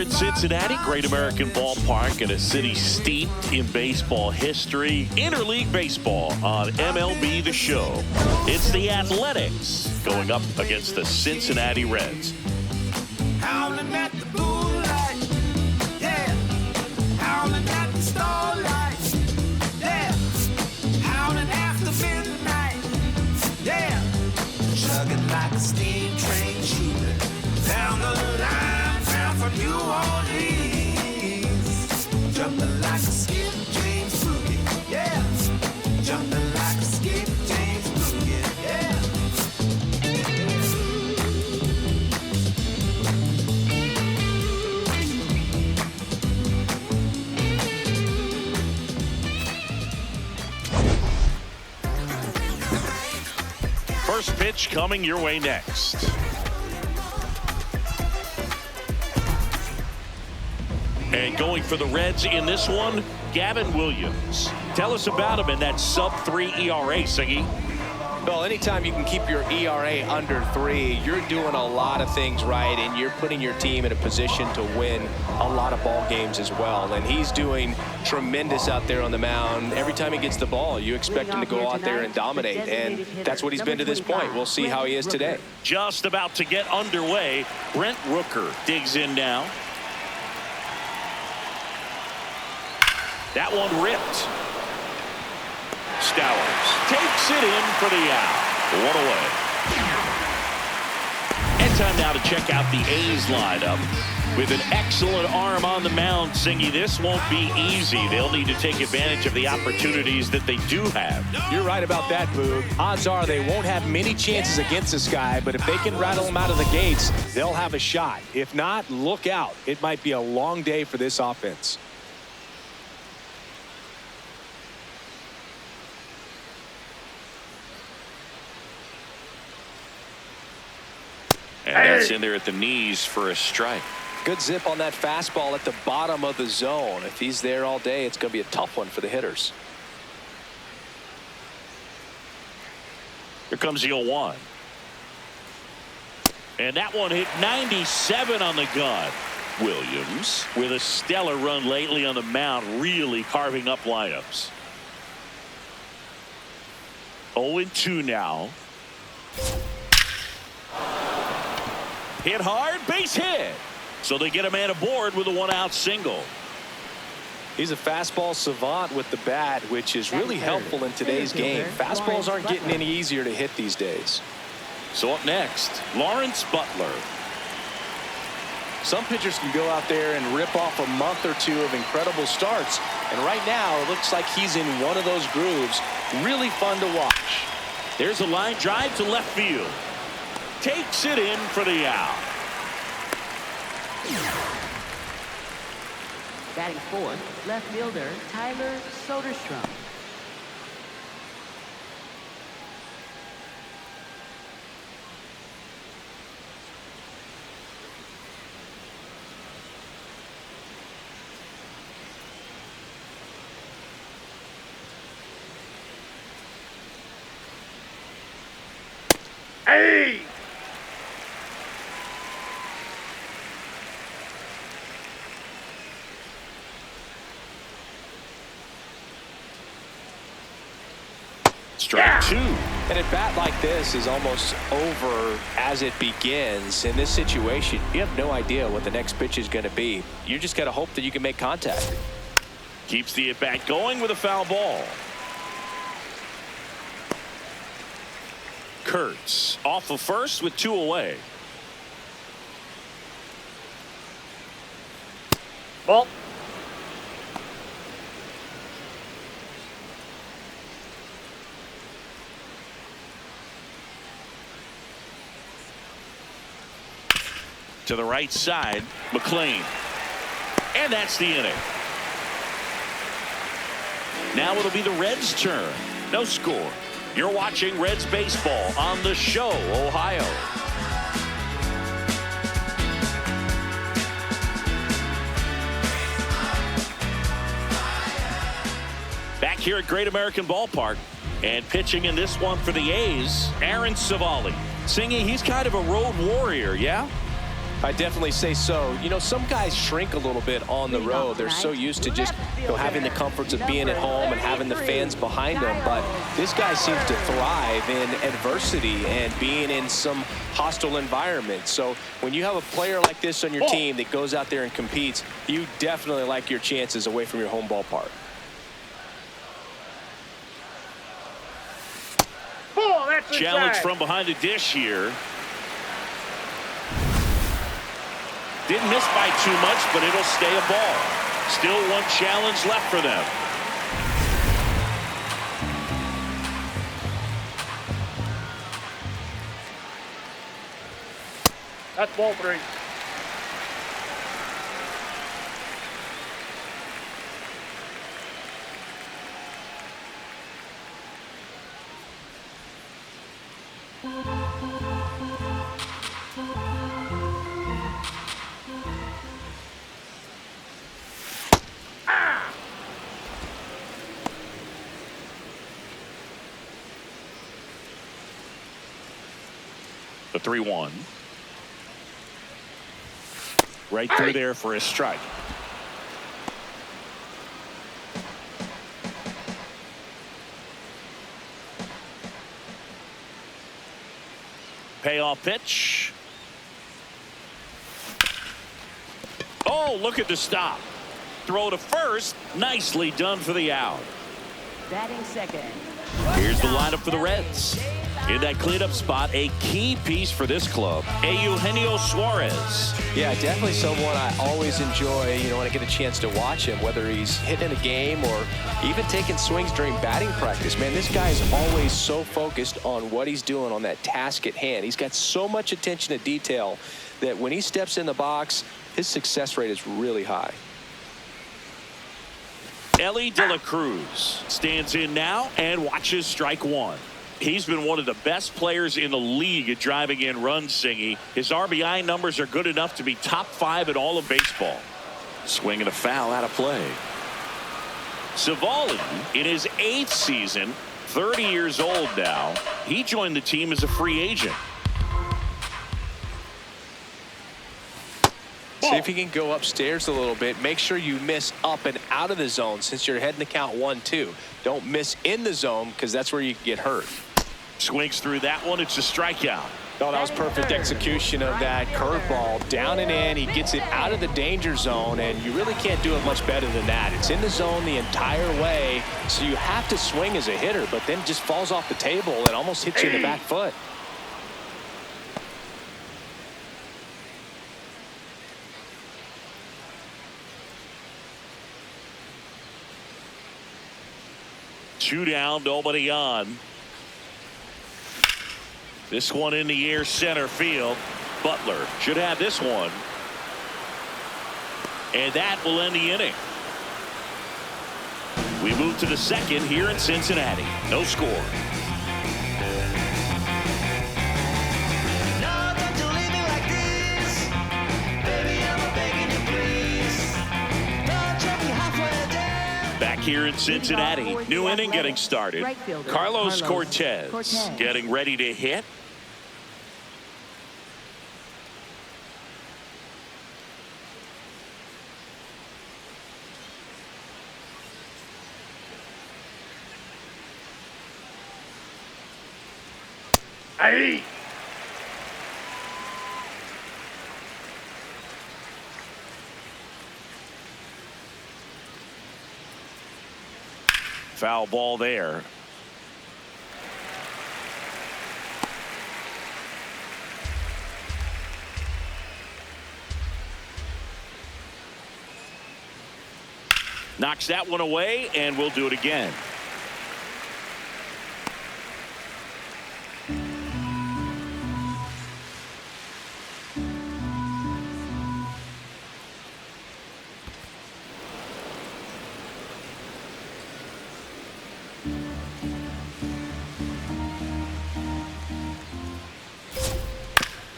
in Cincinnati, Great American Ballpark, in a city steeped in baseball history. Interleague baseball on MLB The Show. It's the Athletics going up against the Cincinnati Reds. Howling at the moonlight, yeah. Howling at the starlight, yeah. Howling after midnight, yeah. Chugging like a steam train, shooting down the line, down from New Orleans. Jumping like a skip James Boogie, yeah. Jumping like a skip James Boogie, yeah. First pitch coming your way next. And going for the Reds in this one, Gavin Williams. Tell us about him in that sub-3 ERA, Siggy. Well, anytime you can keep your ERA under 3, you're doing a lot of things right, and you're putting your team in a position to win a lot of ball games as well. And he's doing tremendous out there on the mound. Every time he gets the ball, you expect him to go out there and dominate, and that's what he's been to this point. We'll see how he is today. Just about to get underway. Brent Rooker digs in now. That one ripped. Stowers takes it in for the out. One away. And time now to check out the A's lineup. With an excellent arm on the mound, Singy, this won't be easy. They'll need to take advantage of the opportunities that they do have. You're right about that, Boog. Odds are they won't have many chances against this guy, but if they can rattle him out of the gates, they'll have a shot. If not, look out. It might be a long day for this offense. And that's in there at the knees for a strike. Good zip on that fastball at the bottom of the zone. If he's there all day, it's going to be a tough one for the hitters. Here comes the 0-1. And that one hit 97 on the gun. Williams, with a stellar run lately on the mound, really carving up lineups. 0-2 now. Hit hard, base hit. So they get a man aboard with a one-out single. He's a fastball savant with the bat, which is really helpful in today's game. Fastballs aren't getting any easier to hit these days. So up next, Lawrence Butler. Some pitchers can go out there and rip off a month or two of incredible starts. And right now, it looks like he's in one of those grooves. Really fun to watch. There's a line drive to left field. Takes it in for the out. Batting fourth, left fielder Tyler Soderstrom. Hey! Strike two. And a bat like this is almost over as it begins. In this situation, you have no idea what the next pitch is going to be. You just got to hope that you can make contact. Keeps the at-bat going with a foul ball. Kurtz off of first with 2 away. Ball. To the right side, McLain. And that's the inning. Now it'll be the Reds' turn. No score. You're watching Reds baseball on The Show, Ohio. Back here at Great American Ballpark. And pitching in this one for the A's, Aaron Civale. Singy, he's kind of a road warrior, yeah? I definitely say so. You know, some guys shrink a little bit on the road. They're so used to just, you know, having the comforts of being at home and having the fans behind them. But this guy seems to thrive in adversity and being in some hostile environment. So when you have a player like this on your team that goes out there and competes, you definitely like your chances away from your home ballpark. Challenge from behind the dish here. Didn't miss by too much, but it'll stay a ball. Still one challenge left for them. That's ball 3. The 3-1. Right through there for a strike. Payoff pitch. Oh, look at the stop. Throw to first. Nicely done for the out. Batting second. Here's the lineup for the Reds. In that cleanup spot, a key piece for this club, Eugenio Suarez. Yeah, definitely someone I always enjoy, you know, when I get a chance to watch him, whether he's hitting a game or even taking swings during batting practice. Man, this guy is always so focused on what he's doing on that task at hand. He's got so much attention to detail that when he steps in the box, his success rate is really high. Elly De La Cruz stands in now and watches strike 1. He's been one of the best players in the league at driving in runs, Singy. His RBI numbers are good enough to be top 5 in all of baseball. Swing and a foul out of play. Civale in his 8th season, 30 years old now. He joined the team as a free agent. See if he can go upstairs a little bit. Make sure you miss up and out of the zone since you're heading to count 1-2. Don't miss in the zone because that's where you can get hurt. Swings through that one. It's a strikeout. Oh, that was perfect execution of that curveball. Down and in. He gets it out of the danger zone, and you really can't do it much better than that. It's in the zone the entire way, so you have to swing as a hitter, but then it just falls off the table and almost hits you in the back foot. Two down, nobody on. This one in the air, center field. Butler should have this one. And that will end the inning. We move to the second here in Cincinnati. No score. No, don't you leave me like this. Baby, I'm begging you, please. Don't drop me halfway down. Back here in Cincinnati. New inning getting started. Right fielder, Carlos Carlos Cortes Cortes. getting ready to hit. Hey! Foul ball there. Knocks that one away, and we'll do it again.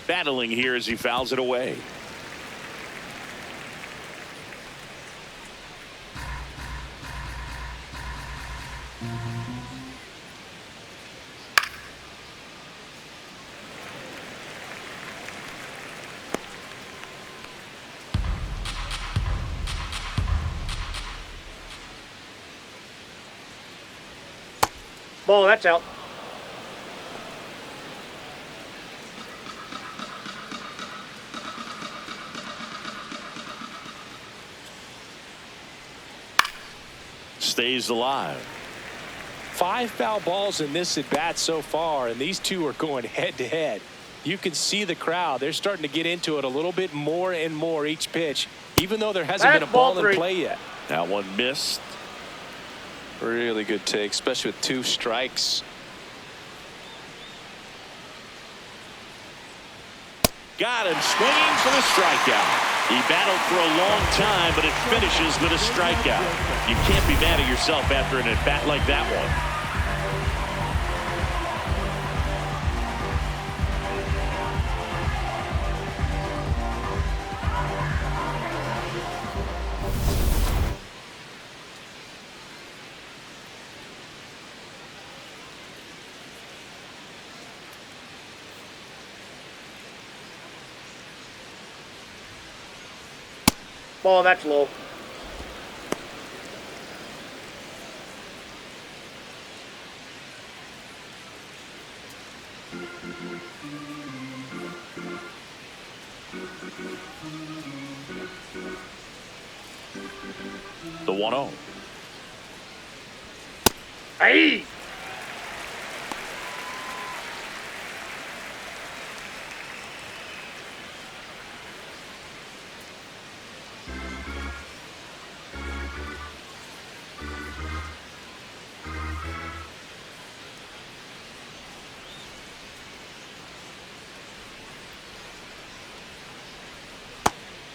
Battling here as he fouls it away. Ball, that's out. Stays alive. 5 foul balls in this at bat so far, and these two are going head to head. You can see the crowd. They're starting to get into it a little bit more and more each pitch, even though there hasn't been a ball in play yet. That one missed. Really good take, especially with 2 strikes. Got him swinging for the strikeout. He battled for a long time, but it finishes with a strikeout. You can't be mad at yourself after an at-bat like that one. Ball, that's low. The 1-0. Hey!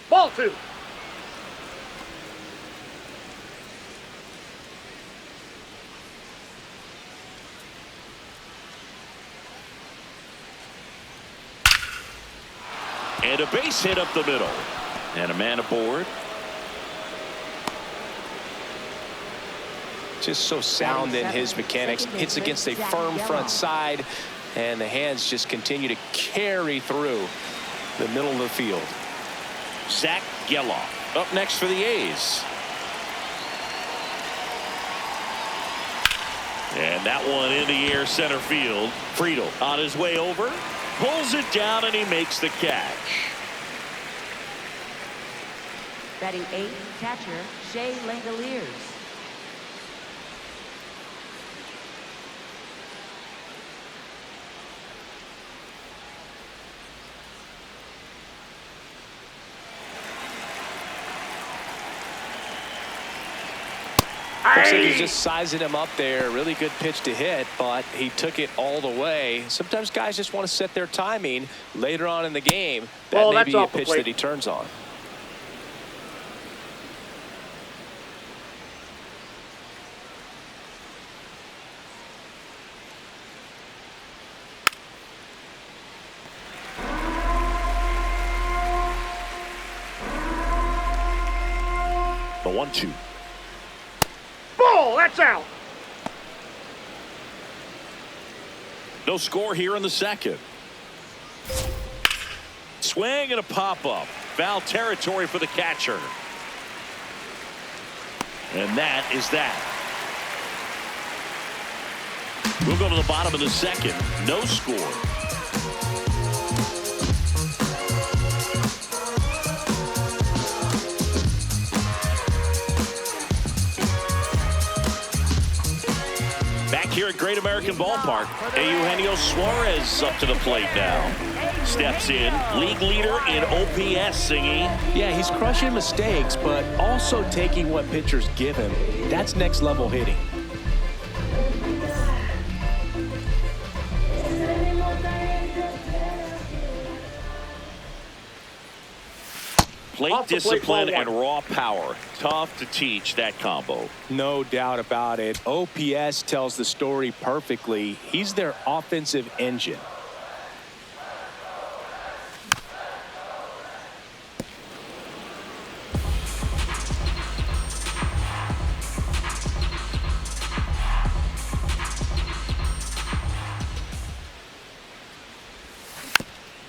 Ball 2. And a base hit up the middle. And a man aboard. Just so sound in his mechanics. Hits against a firm front side, and the hands just continue to carry through the middle of the field. Zack Gelof up next for the A's. And that one in the air center field. Friedl on his way over. Pulls it down and he makes the catch. Batting 8th, catcher Shea Langerliers. Looks like he's just sizing him up there. Really good pitch to hit, but he took it all the way. Sometimes guys just want to set their timing later on in the game. That may be a pitch that he turns on. The 1-2. Ball, that's out. No score here in the second. Swing and a pop-up. Foul territory for the catcher. And that is that. We'll go to the bottom of the second. No score. Back here at Great American Ballpark, Eugenio Suarez up to the plate now. Steps in, league leader in OPS, Singy. Yeah, he's crushing mistakes, but also taking what pitchers give him. That's next level hitting. Plate discipline and raw power. Tough to teach that combo. No doubt about it. OPS tells the story perfectly. He's their offensive engine.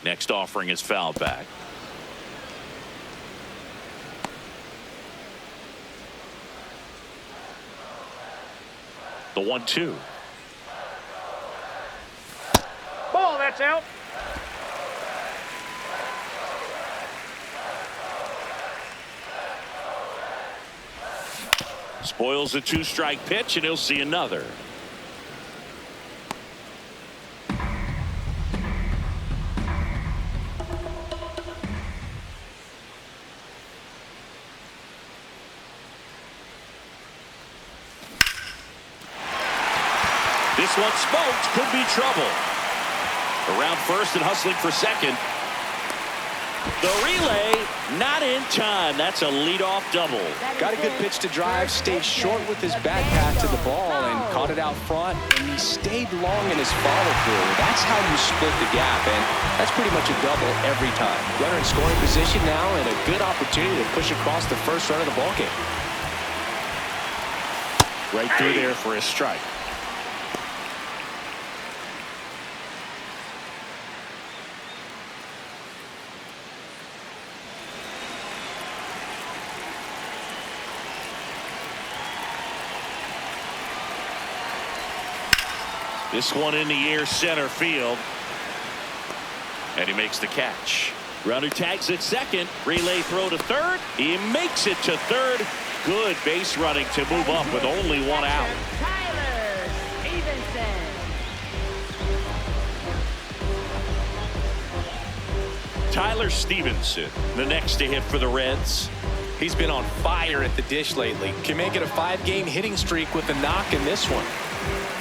Next offering is fouled back. The 1-2. that's out. Spoils a 2-strike pitch, and he'll see another. This one smoked, could be trouble. Around first and hustling for second. The relay not in time. That's a leadoff double. Got a good pitch to drive, stayed short with his back path to the ball and caught it out front, and he stayed long in his follow through. That's how you split the gap, and that's pretty much a double every time. Runner in scoring position now, and a good opportunity to push across the first run of the ball game. Right through there for a strike. This one in the air, center field. And he makes the catch. Runner tags at second. Relay throw to third. He makes it to third. Good base running to move up with only one out. Tyler Stephenson. Tyler Stephenson, the next to hit for the Reds. He's been on fire at the dish lately. Can make it a 5-game hitting streak with a knock in this one.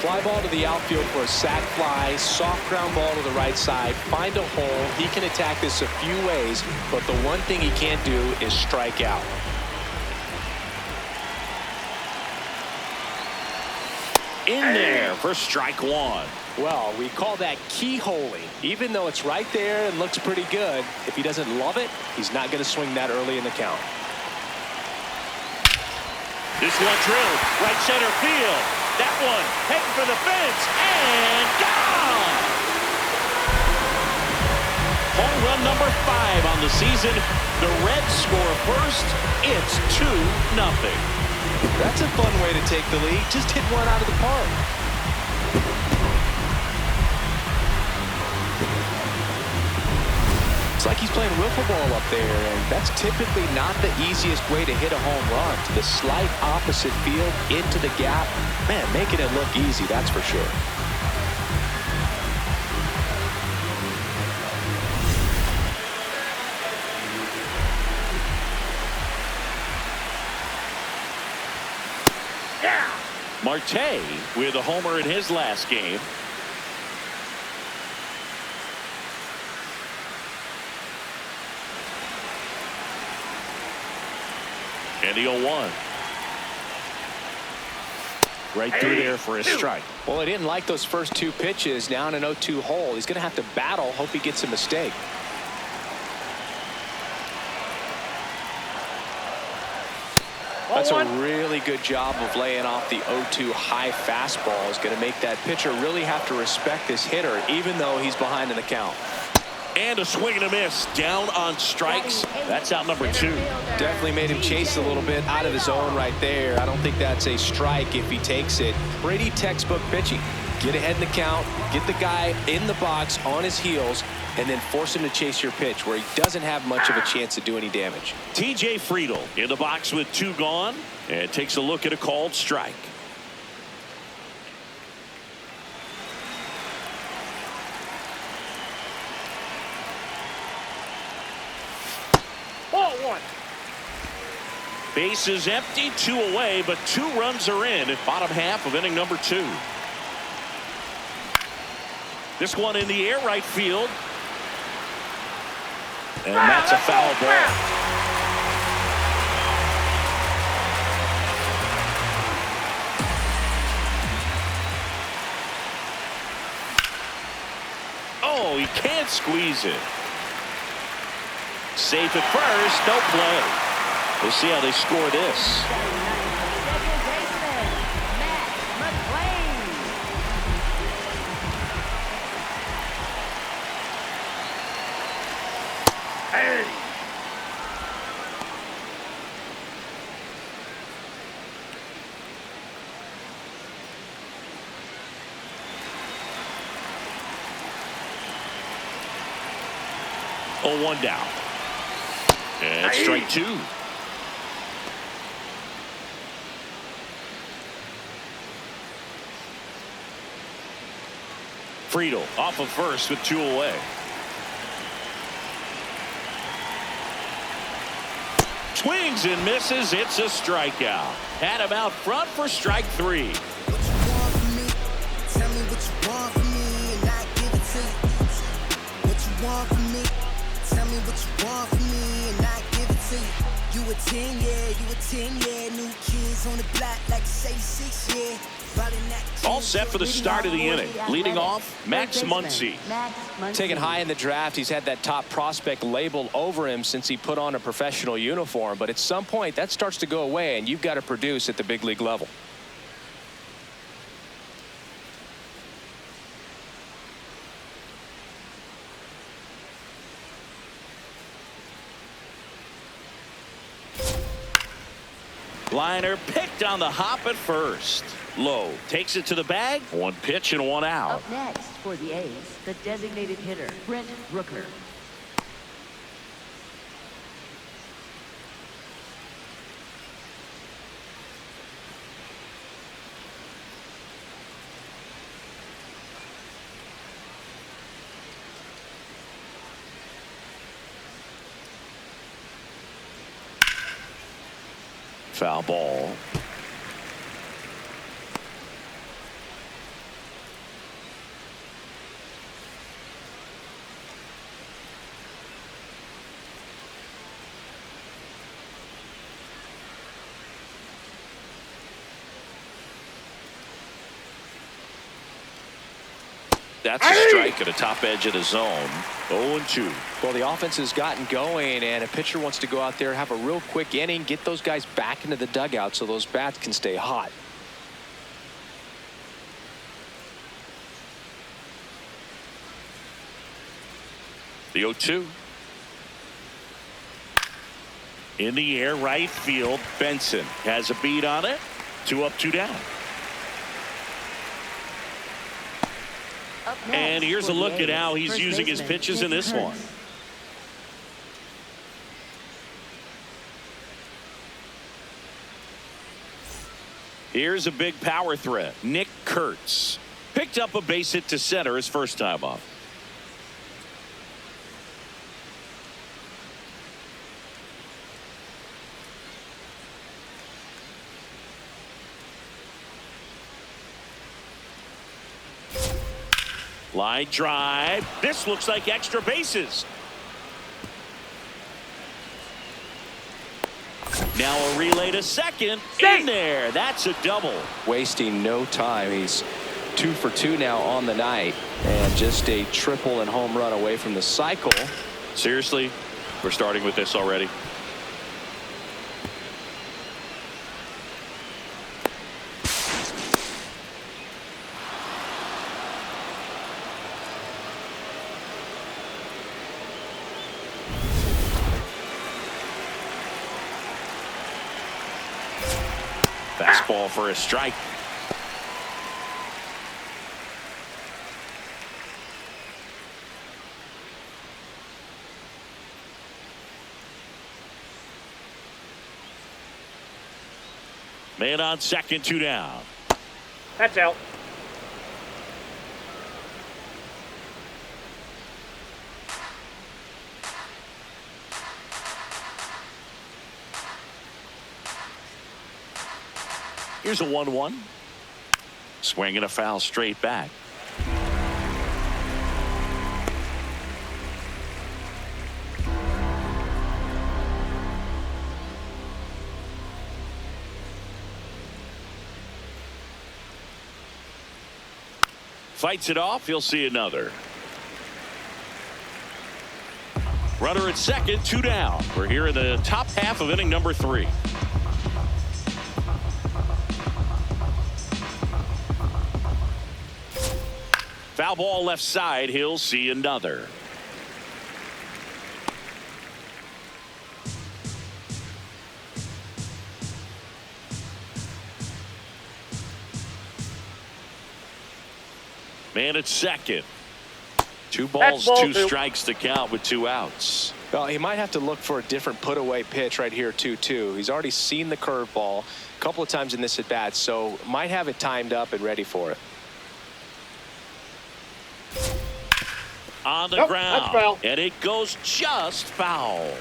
Fly ball to the outfield for a sac fly, soft ground ball to the right side, find a hole. He can attack this a few ways, but the one thing he can't do is strike out. In there for strike one. Well, we call that keyholing. Even though it's right there and looks pretty good, if he doesn't love it, he's not going to swing that early in the count. This one drilled right center field. That one heading for the fence and gone. Home run number 5 on the season. The Reds score first. It's 2-0. That's a fun way to take the lead. Just hit one out of the park. It's like he's playing wiffle ball up there, and that's typically not the easiest way to hit a home run. To the slight opposite field, into the gap. Man, making it look easy, that's for sure. Marte with a homer in his last game. And the 0-1. Right through there for a strike. Well, he didn't like those first 2 pitches. Now in an 0-2 hole. He's going to have to battle. Hope he gets a mistake. That's a really good job of laying off the 0-2 high fastball. Is going to make that pitcher really have to respect this hitter, even though he's behind in the count. And a swing and a miss. Down on strikes. That's out number 2. Definitely made him chase a little bit out of his zone right there. I don't think that's a strike if he takes it. Pretty textbook pitching. Get ahead in the count, get the guy in the box on his heels, and then force him to chase your pitch where he doesn't have much of a chance to do any damage. TJ Friedl in the box with 2 gone and takes a look at a called strike. Ball 1. Base is empty, 2 away, but 2 runs are in at bottom half of inning number 2. This one in the air, right field. And that's a foul ball. Oh, he can't squeeze it. Safe at first, no play. We'll see how they score this. Second baseman, Matt McLain. Hey. 0-1 down. And strike two. Friedl off of first with 2 away. Swings and misses. It's a strikeout. Had him out front for strike three. What you want from me? Tell me what you want from me, and I give it to you. What you want from me? Tell me what you want from me, and I give it to you. You a 10, yeah, you a 10, yeah. New kids on the block like 66, yeah. All set for the start of the inning. Leading off, Max Muncy. Taken high in the draft, he's had that top prospect label over him since he put on a professional uniform. But at some point, that starts to go away, and you've got to produce at the big league level. Liner picked on the hop at first. Lowe takes it to the bag. 1 pitch and 1 out. Up next for the A's, the designated hitter, Brent Rooker. Foul ball. That's a strike at the top edge of the zone. 0-2. Well, the offense has gotten going, and a pitcher wants to go out there, have a real quick inning, get those guys back into the dugout so those bats can stay hot. The 0-2. In the air, right field. Benson has a beat on it. 2 up, 2 down. And here's a look at how he's using his pitches in this one. Here's a big power threat. Nick Kurtz picked up a base hit to center his first time up. Line drive. This looks like extra bases. Now a relay to second. In there. That's a double. Wasting no time. He's 2 for 2 now on the night, and just a triple and home run away from the cycle. Seriously, we're starting with this already. Fastball for a strike. Man on second, 2 down. That's out. Here's a 1-1. Swinging a foul straight back. Fights it off. He'll see another. Runner at second, 2 down. We're here in the top half of inning number 3. Foul ball left side. He'll see another. Man at second. 2 balls, ball 2 2. strikes to count with 2 outs. Well, he might have to look for a different put-away pitch right here, 2-2. He's already seen the curveball a couple of times in this at-bat, so might have it timed up and ready for it. On the Nope, ground. that's foul. And it goes just foul.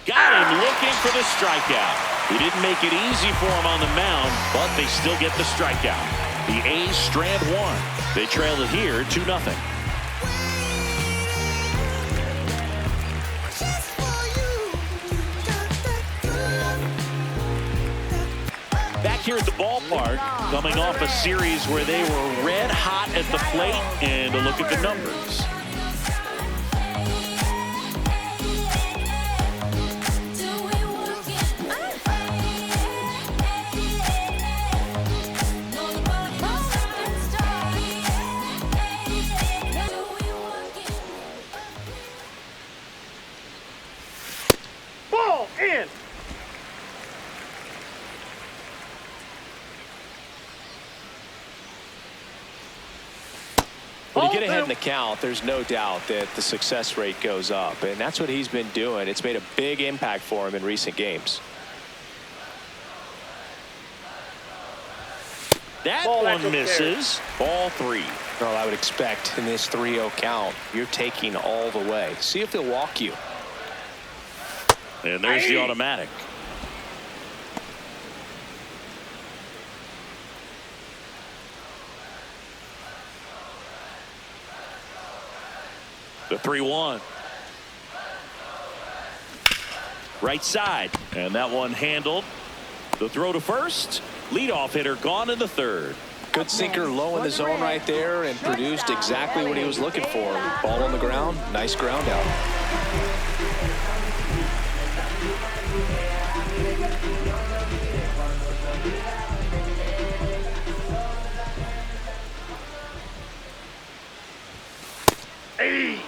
Got him looking for the strikeout. He didn't make it easy for him on the mound, but they still get the strikeout. The A's strand 1. They trail it here 2-0. Back here at the ballpark, coming off a series where they were red hot at the plate, and a look at the numbers. Ball in. When you get ahead in the count, there's no doubt that the success rate goes up, and that's what he's been doing. It's made a big impact for him in recent games. That Ball, one that's misses. Ball 3. Well, I would expect in this 3-0 count, you're taking all the way. See if he'll walk you. And there's the automatic. The 3-1. Right side. And that one handled. The throw to first. Leadoff hitter gone in the 3rd. Good sinker low in the zone right there and produced exactly what he was looking for. Ball on the ground. Nice ground out. Hey.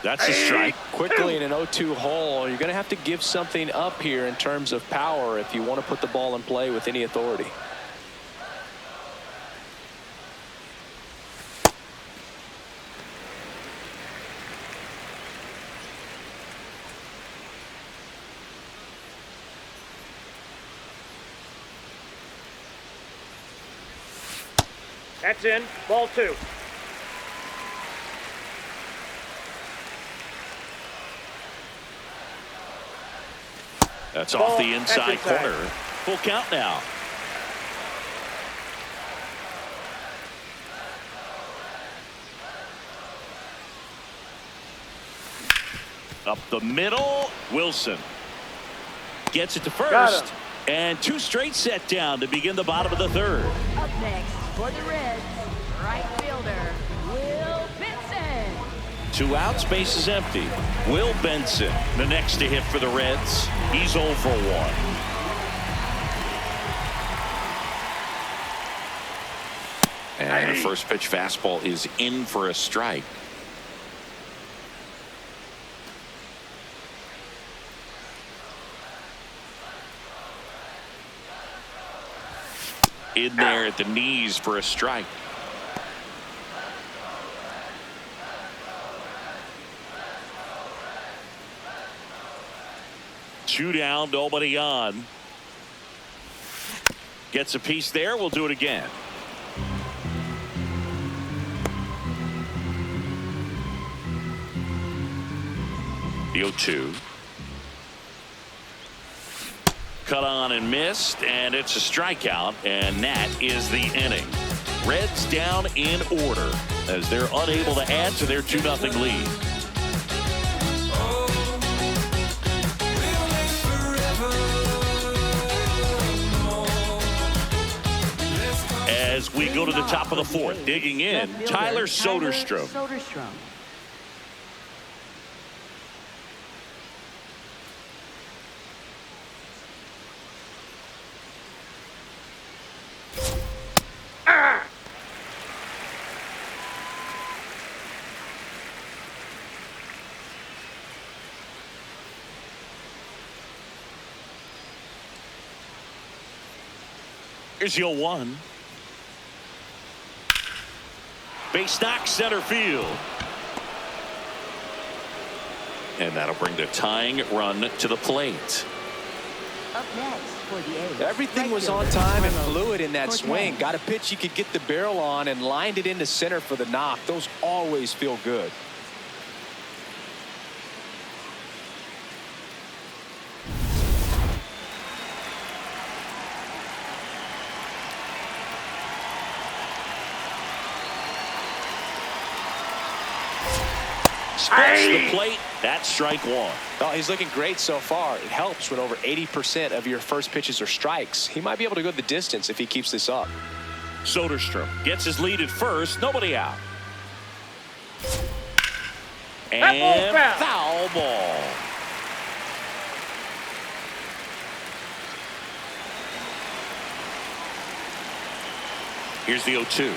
That's a strike. Quickly in an 0-2 hole, you're going to have to give something up here in terms of power if you want to put the ball in play with any authority. That's in. Ball 2. That's off the That's inside inside. corner. Full count now. Up the middle. Wilson gets it to Got first. him. And 2 straight set down to begin the bottom of the 3rd. Up next for the Reds, right fielder, Will Benson. 2 outs, base is empty. Will Benson, the next to hit for the Reds. He's 0 for 1. And a first pitch fastball is in for a strike. In there at the knees for a strike. Two down, nobody on. Gets a piece there. We'll do it again. The 0-2. Cut on and missed, and it's a strikeout, and that is the inning. Reds down in order as they're unable to add to their 2-0 lead. As we go to the top of the 4th, digging in, Left fielder, Tyler Soderstrom. Soderstrom. Here's 0-1. Base knock, center field. And that'll bring the tying run to the plate. Up next for the A's. Everything was on time and fluid in that swing. Got a pitch you could get the barrel on and lined it into center for the knock. Those always feel good. Spits the plate. That's strike one. Oh, he's looking great so far. It helps when over 80% of your first pitches are strikes. He might be able to go the distance if he keeps this up. Soderstrom gets his lead at first. Nobody out. That ball's And foul ball. Here's the 0-2.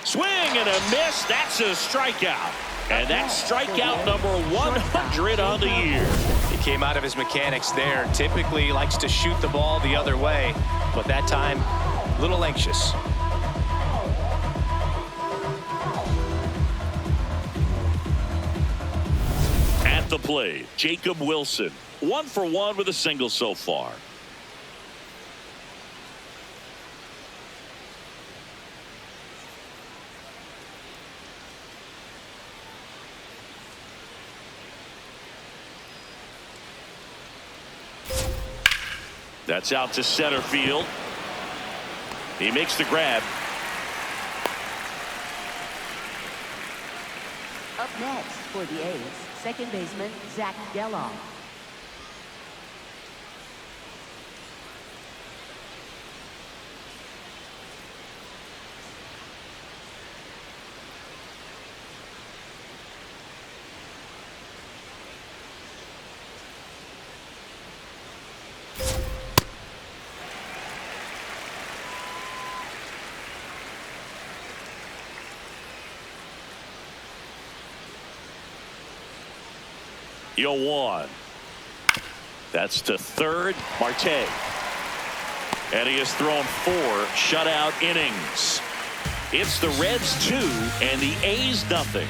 Swing and a miss. That's a strikeout. And that's strikeout number 100 on the year. He came out of his mechanics there. Typically likes to shoot the ball the other way, but that time a little anxious. At the plate, Jacob Wilson. 1 for 1 with a single so far. That's out to center field. He makes the grab. Up next for the A's, second baseman Zack Gelof. Yo, 1. That's to third, Marte. And he has thrown 4 shutout innings. It's the Reds 2 and the A's nothing.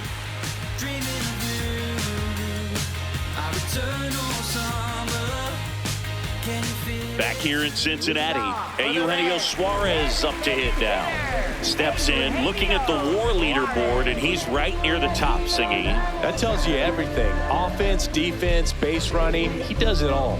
Back here in Cincinnati, Eugenio Suarez up to hit now. Steps in, looking at the WAR leaderboard, and he's right near the top, Singy. That tells you everything. Offense, defense, base running. He does it all.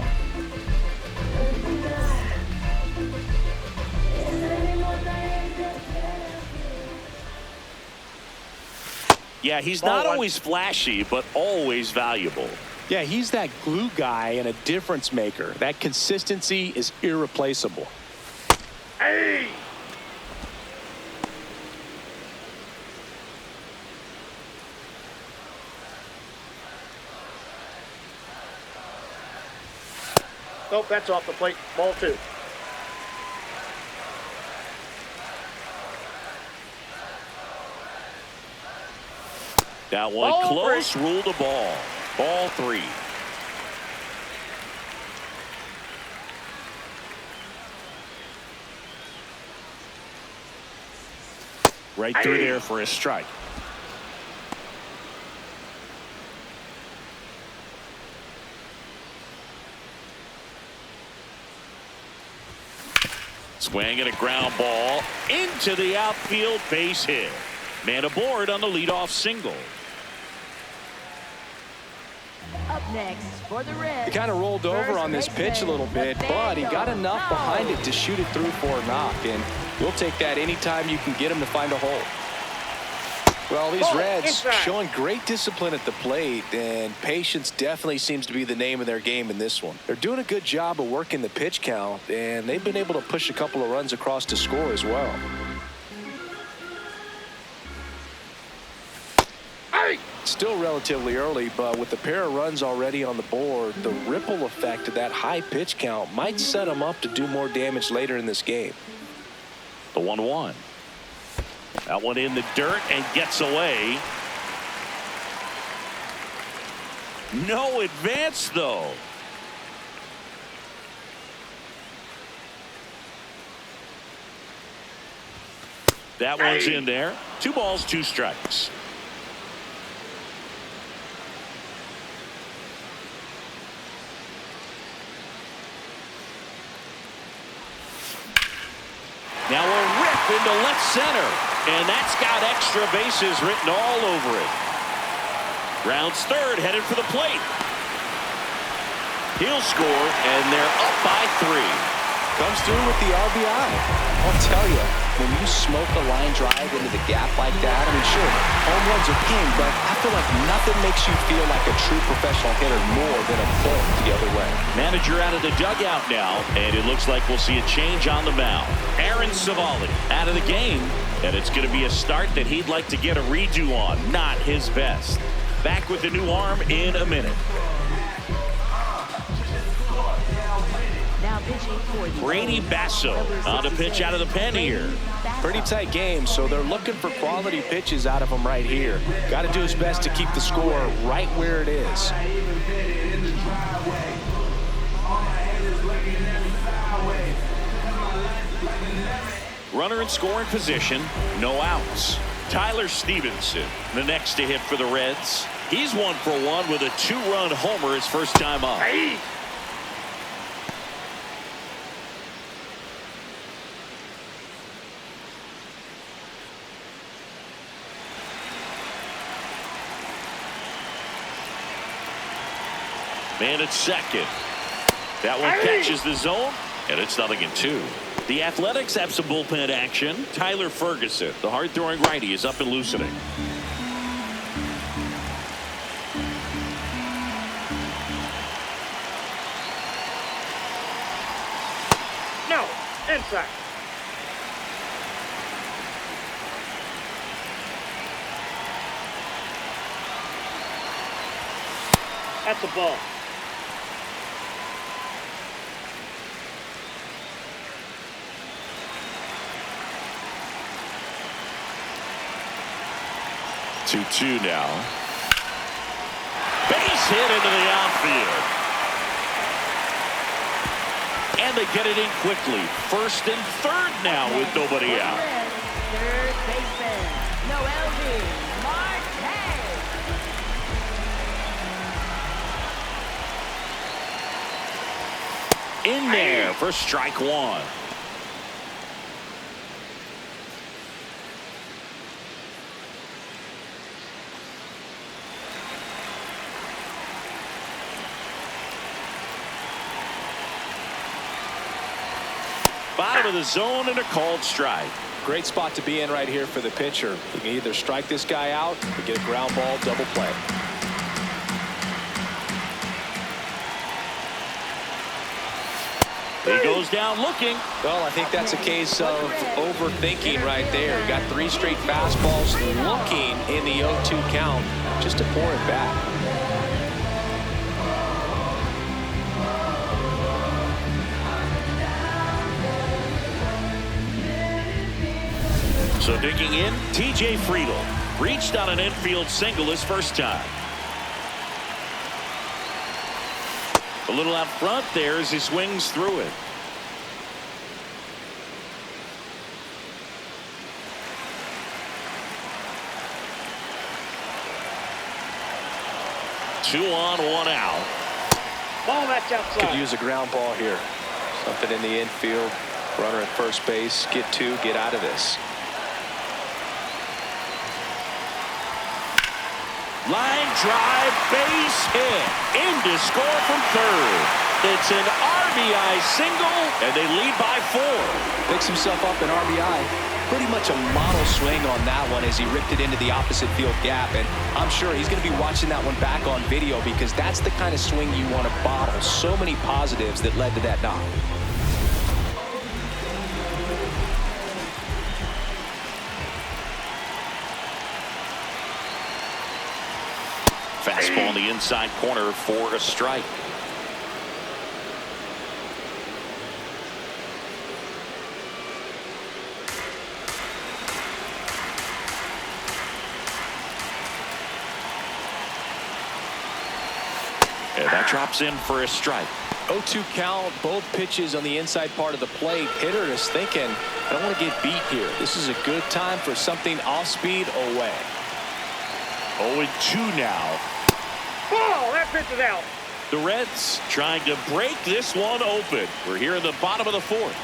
Yeah, he's not always flashy, but always valuable. Yeah, he's that glue guy and a difference maker. That consistency is irreplaceable. Hey! Nope, that's off the plate. Ball 2. That one Ball close, 3. ruled a ball. Ball 3. Right through there for a strike. Swing and a ground ball into the outfield, base hit. Man aboard on the leadoff single. Up next for the Reds. He kind of rolled over on this pitch a little bit, but he got enough behind it to shoot it through for a knock, and we'll take that anytime you can get him to find a hole. Well, these Reds showing great discipline at the plate, and patience definitely seems to be the name of their game in this one. They're doing a good job of working the pitch count, and they've been able to push a couple of runs across to score as well. Still relatively early, but with a pair of runs already on the board, the ripple effect of that high pitch count might set them up to do more damage later in this game. The 1-1. That one in the dirt and gets away. No advance, though. That one's in there. 2 balls, 2 strikes. Now a rip into left center. And that's got extra bases written all over it. Rounds third, headed for the plate. He'll score, and they're up by 3. Comes through with the RBI. I'll tell you, when you smoke a line drive into the gap like that, I mean, sure, home runs are king, but I feel like nothing makes you feel like a true professional hitter more than a pull the other way. Manager out of the dugout now, and it looks like we'll see a change on the mound. Aaron Civale out of the game, and it's going to be a start that he'd like to get a redo on. Not his best. Back with the new arm in a minute. Now pitching for the Brady Basso on a pitch out of the pen here. Pretty tight game, so they're looking for quality pitches out of him right here. Got to do his best to keep the score right where it is. Runner in scoring position, no outs. Tyler Stephenson, the next to hit for the Reds. He's 1 for 1 with a 2-run homer his first time up. Man at second. That one catches the zone, and it's 0-2. The Athletics have some bullpen action. Tyler Ferguson, the hard-throwing righty, is up and loosening. No, inside. That's a ball. Two now. Base hit into the outfield. And they get it in quickly. First and third now with nobody out. third baseman, Noelvi Marte. In there for strike 1. Bottom of the zone and a called strike. Great spot to be in right here for the pitcher. You can either strike this guy out or get a ground ball double play. He goes down looking. Well, I think that's a case of overthinking right there. Got 3 straight fastballs looking in the 0-2 count just to pour it back. So digging in, TJ Friedl reached on an infield single his first time. A little out front there as he swings through it. Two on, 1 out. Ball that's outside. Could use a ground ball here. Something in the infield. Runner at first base. Get 2. Get out of this. Line drive, base hit, in to score from third. It's an RBI single, and they lead by 4. Picks himself up an RBI. Pretty much a model swing on that one as he ripped it into the opposite field gap. And I'm sure he's going to be watching that one back on video because that's the kind of swing you want to bottle. So many positives that led to that knock. Fastball in the inside corner for a strike. And that drops in for a strike. 0-2 count, both pitches on the inside part of the plate. Hitter is thinking, I don't want to get beat here. This is a good time for something off speed away. 0-2 now. Oh, that pitch is out. The Reds trying to break this one open. We're here in the bottom of the fourth.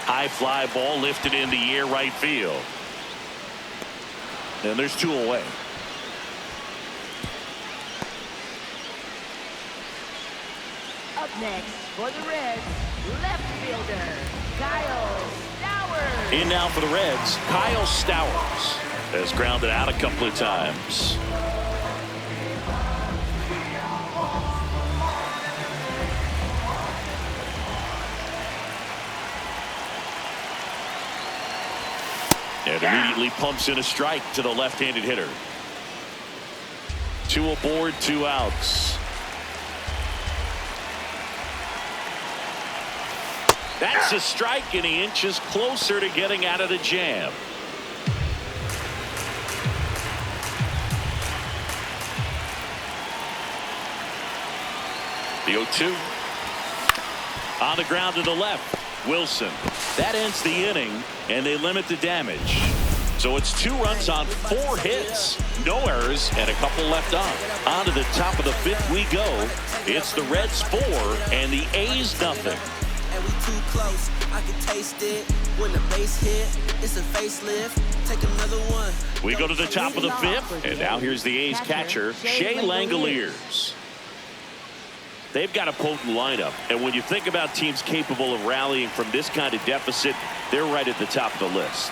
High fly ball lifted in the air right field. And there's 2 away. Up next for the Reds, left fielder, Kyle Stowers. In now for the Reds, Kyle Stowers has grounded out a couple of times. And immediately pumps in a strike to the left-handed hitter. 2 aboard, 2 outs. That's a strike, and he inches closer to getting out of the jam. The 0-2. On the ground to the left. Wilson. That ends the inning, and they limit the damage. So it's 2 runs on 4 hits. No errors, and a couple left on. On to the top of the 5th we go. It's the Reds 4 and the A's nothing. And we too close, I can taste it. When the base hit, it's a facelift. Take another one. We go to the top of the 5th, and now here's the A's catcher, Shea Langerliers. They've got a potent lineup, and when you think about teams capable of rallying from this kind of deficit, they're right at the top of the list.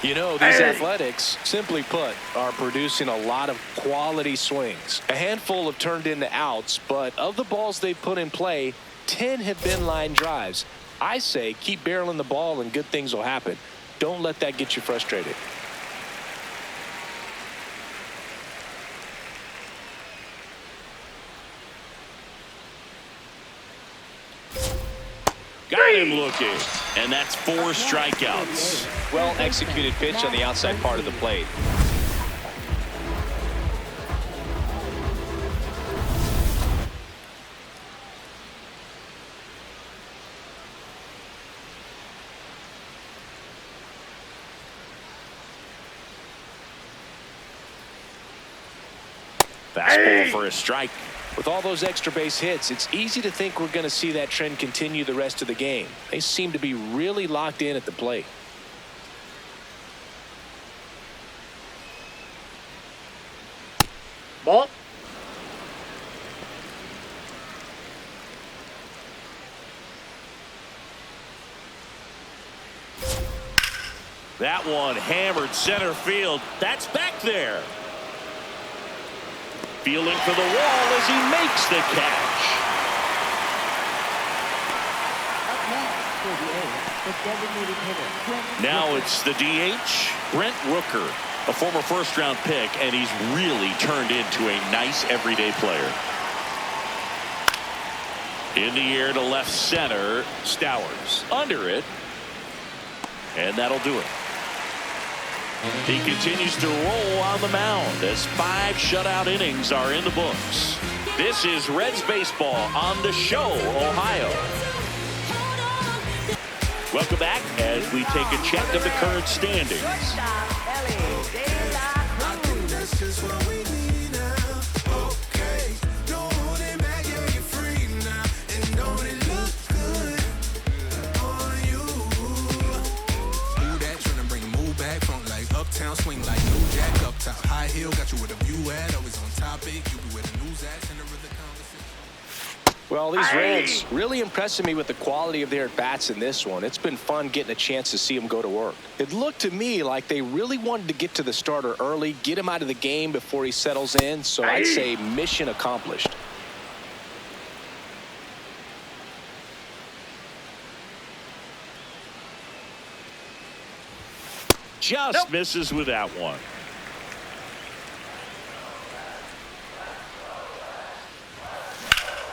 You know, these Athletics, simply put, are producing a lot of quality swings. A handful have turned into outs, but of the balls they've put in play, 10 have been line drives. I say keep barreling the ball and good things will happen. Don't let that get you frustrated. Got him looking, and that's 4 strikeouts. Well executed pitch on the outside part of the plate. Fastball for a strike. With all those extra base hits, it's easy to think we're going to see that trend continue the rest of the game. They seem to be really locked in at the plate. Ball. That one hammered center field. That's back there. Feeling for the wall as he makes the catch. Up next for the A's, the designated hitter. Now it's the DH, Brent Rooker, a former first-round pick, and he's really turned into a nice everyday player. In the air to left center, Stowers under it, and that'll do it. He continues to roll on the mound as 5 shutout innings are in the books. This is Reds baseball on the show, Ohio. Welcome back as we take a check of the current standings. Shortstop, Elly De La Cruz. Uptown swing like new jack up top. High heel got you with a view at. Always on topic. You be with the news at. Center of the conversation. Well, these Reds really impressing me with the quality of their at-bats in this one. It's been fun getting a chance to see them go to work. It looked to me like they really wanted to get to the starter early, get him out of the game before he settles in. So I'd say mission accomplished. Just misses with that one.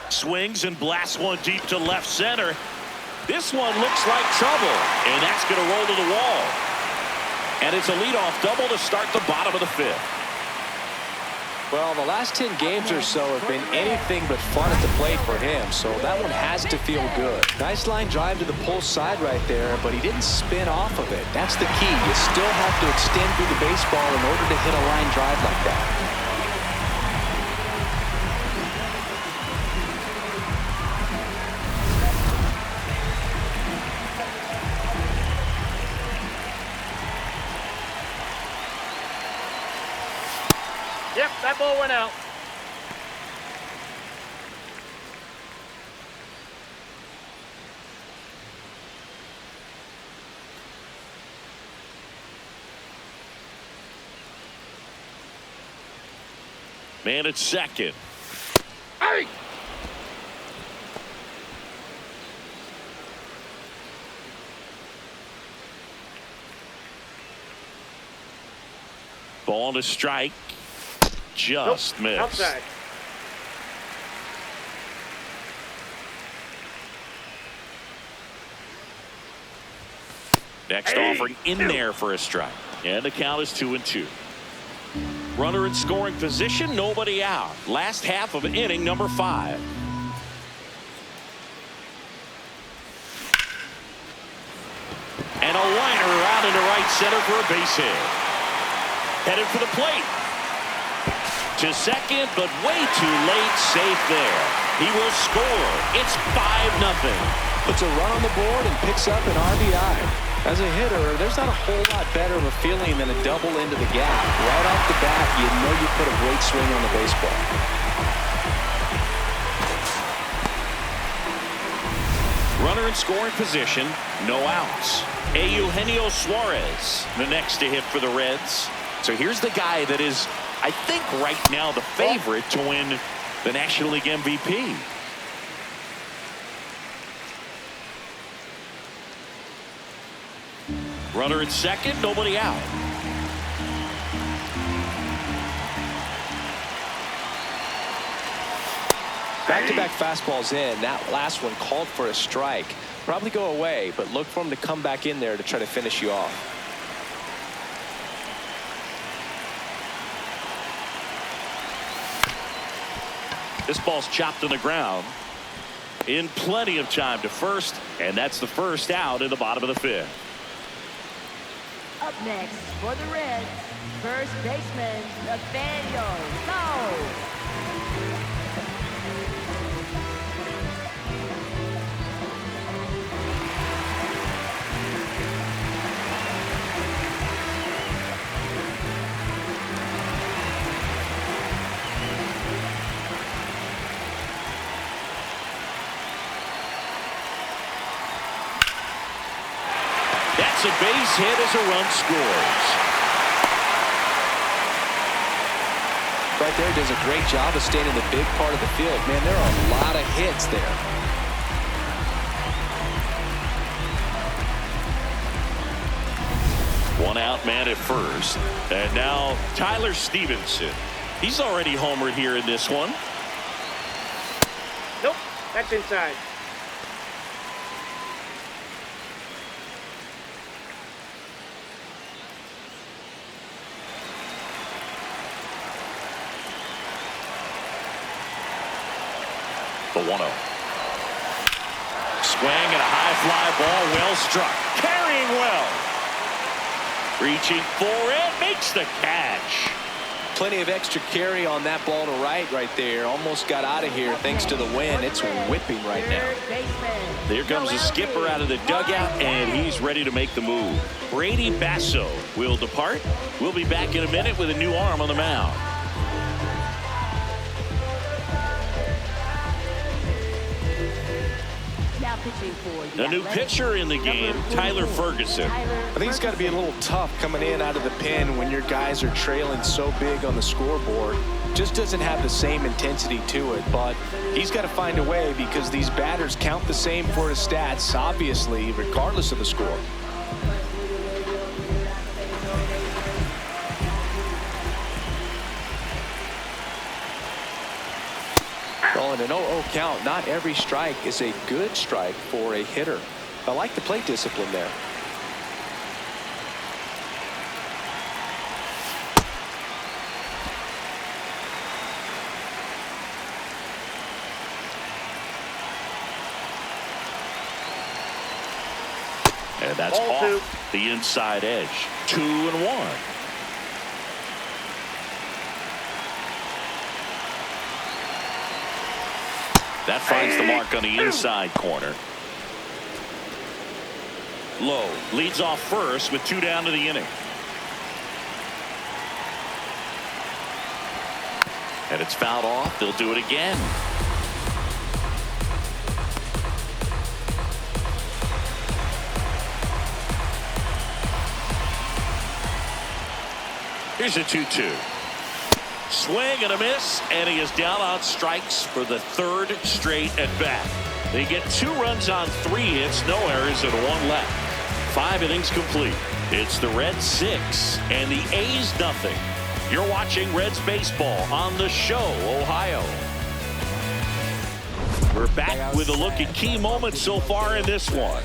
Swings and blasts one deep to left center. This one looks like trouble, and that's going to roll to the wall. And it's a leadoff double to start the bottom of the 5th. Well, the last 10 games or so have been anything but fun at the plate for him, so that one has to feel good. Nice line drive to the pull side right there, but he didn't spin off of it. That's the key. You still have to extend through the baseball in order to hit a line drive like that. Yep, that ball went out. Man at second. Hey! Ball to strike. Just missed. Outside. Next offering in there for a strike. And the count is 2-2. Runner in scoring position, nobody out. Last half of inning number 5. And a liner out into right center for a base hit. Headed for the plate. To second, but way too late. Safe there. He will score. It's 5-0. Puts a run on the board and picks up an RBI. As a hitter, there's not a whole lot better of a feeling than a double into the gap. Right off the bat, you know you put a great swing on the baseball. Runner in scoring position, no outs. Eugenio Suarez, the next to hit for the Reds. So here's the guy that is, I think, right now the favorite to win the National League MVP. Runner at second, nobody out. Back-to-back fastballs in. That last one called for a strike. Probably go away, but look for him to come back in there to try to finish you off. This ball's chopped to the ground. In plenty of time to first, and that's the first out in the bottom of the 5th. Up next for the Reds, first baseman Nathaniel Lowe. That's a base hit as a run scores. Right there, does a great job of staying in the big part of the field. Man, there are a lot of hits there. One out man at first. And now Tyler Stephenson. He's already homered here in this one. Nope, that's inside. The 1-0. Swing and a high fly ball, well struck. Carrying well. Reaching for it, makes the catch. Plenty of extra carry on that ball to right there. Almost got out of here thanks to the wind. It's whipping right now. There comes the skipper out of the dugout, and he's ready to make the move. Brady Basso will depart. We'll be back in a minute with a new arm on the mound. A new pitcher in the game, Tyler Ferguson. I think it's got to be a little tough coming in out of the pen when your guys are trailing so big on the scoreboard. Just doesn't have the same intensity to it, but he's got to find a way because these batters count the same for his stats, obviously, regardless of the score. Well, in an 0-0 count, not every strike is a good strike for a hitter. I like the plate discipline there. And that's off the inside edge. 2-1. That finds the mark on the inside corner. Lowe leads off first with 2 down to the inning. And it's fouled off. They'll do it again. Here's a 2-2. Swing and a miss, and he is down on strikes for the 3rd straight at bat. They get 2 runs on 3 hits, no errors, and 1 left. 5 innings complete. It's the Reds 6 and the A's nothing. You're watching Reds baseball on the Show, Ohio. We're back with a look at key moments so far in this one.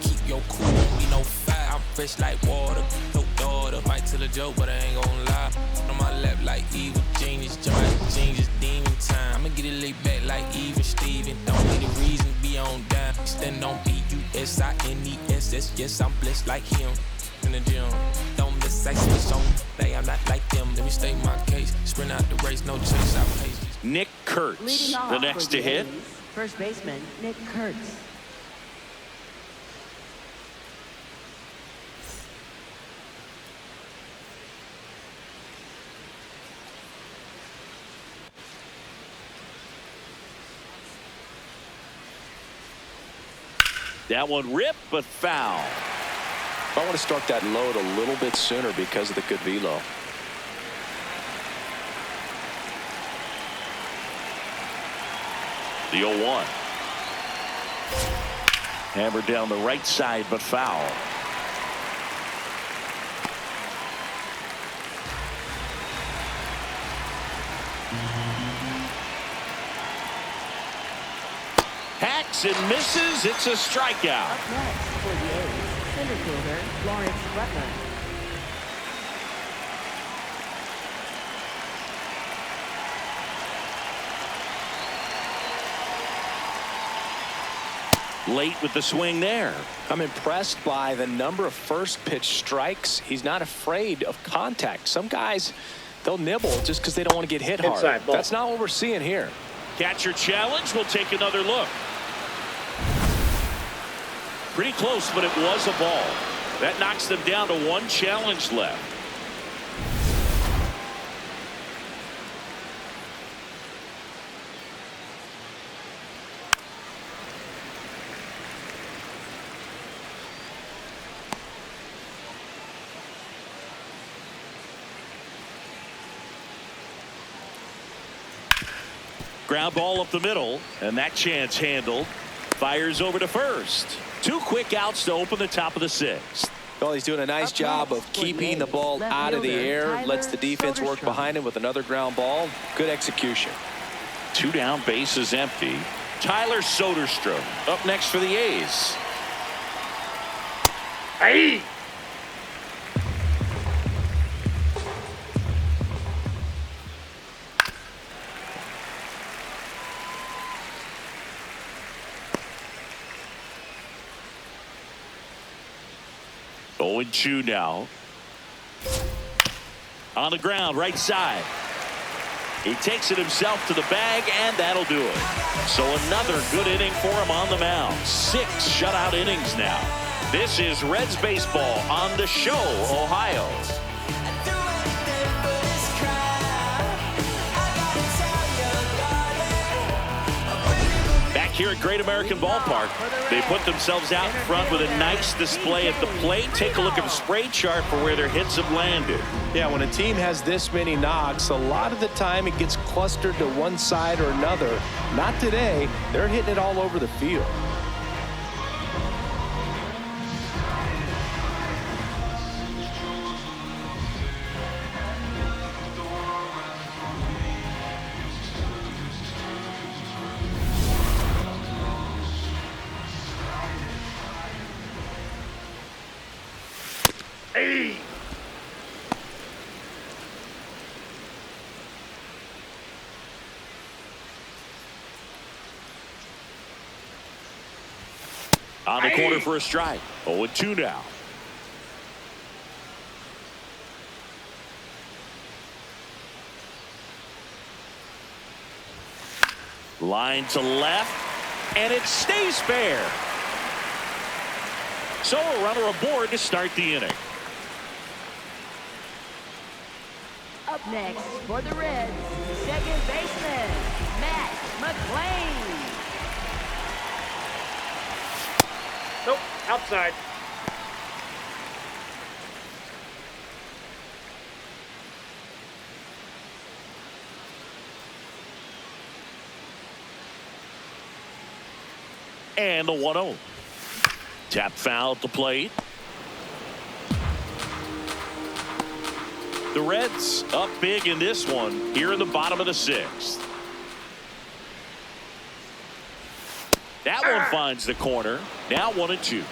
Keep your cool, we no fire. I'm fresh like water, no daughter. Might tell a joke, but I ain't gon' lie. On my lap like evil genius, jump like genius, demon time. I'ma get it laid back like even Steven. Don't need a reason to be on down. Stand on BUSINESS. Yes, I'm blessed like him in the gym. Don't miss, I switch on. Hey, I'm not like them. Let me state my case. Sprint out the race, no chase. I pace. Nick Kurtz, the next to hit. First baseman Nick Kurtz. That one ripped, but foul. I want to start that load a little bit sooner because of the good velo. The 0-1. Hammered down the right side, but foul. Hacks and misses. It's a strikeout. Up next for the A's, center fielder Lawrence Butler. Late with the swing there. I'm impressed by the number of first pitch strikes. He's not afraid of contact. Some guys, they'll nibble just because they don't want to get hit hard. Inside ball. That's not what we're seeing here. Catcher challenge. We'll take another look. Pretty close, but it was a ball. That knocks them down to 1 challenge left. Ground ball up the middle, and that chance handled. Fires over to first. 2 quick outs to open the top of the 6th. Well, he's doing a nice job of keeping the ball out of the air. Lets the defense work behind him with another ground ball. Good execution. 2 down, bases empty. Tyler Soderstrom up next for the A's. Hey! Owen Chu now. On the ground, right side. He takes it himself to the bag, and that'll do it. So another good inning for him on the mound. 6 shutout innings now. This is Reds baseball on the Show, Ohio. Here at Great American Ballpark, they put themselves out in front with a nice display at the plate. Take a look at the spray chart for where their hits have landed. Yeah, when a team has this many knocks, a lot of the time it gets clustered to one side or another. Not today. They're hitting it all over the field. On the corner for a strike. 0-2 now. Line to left, and it stays fair. So a runner aboard to start the inning. Up next for the Reds, second baseman, Matt McLain. Nope, outside. And the 1-0. Tap foul at the plate. The Reds up big in this one here in the bottom of the 6th. That one finds the corner. Now 1-2.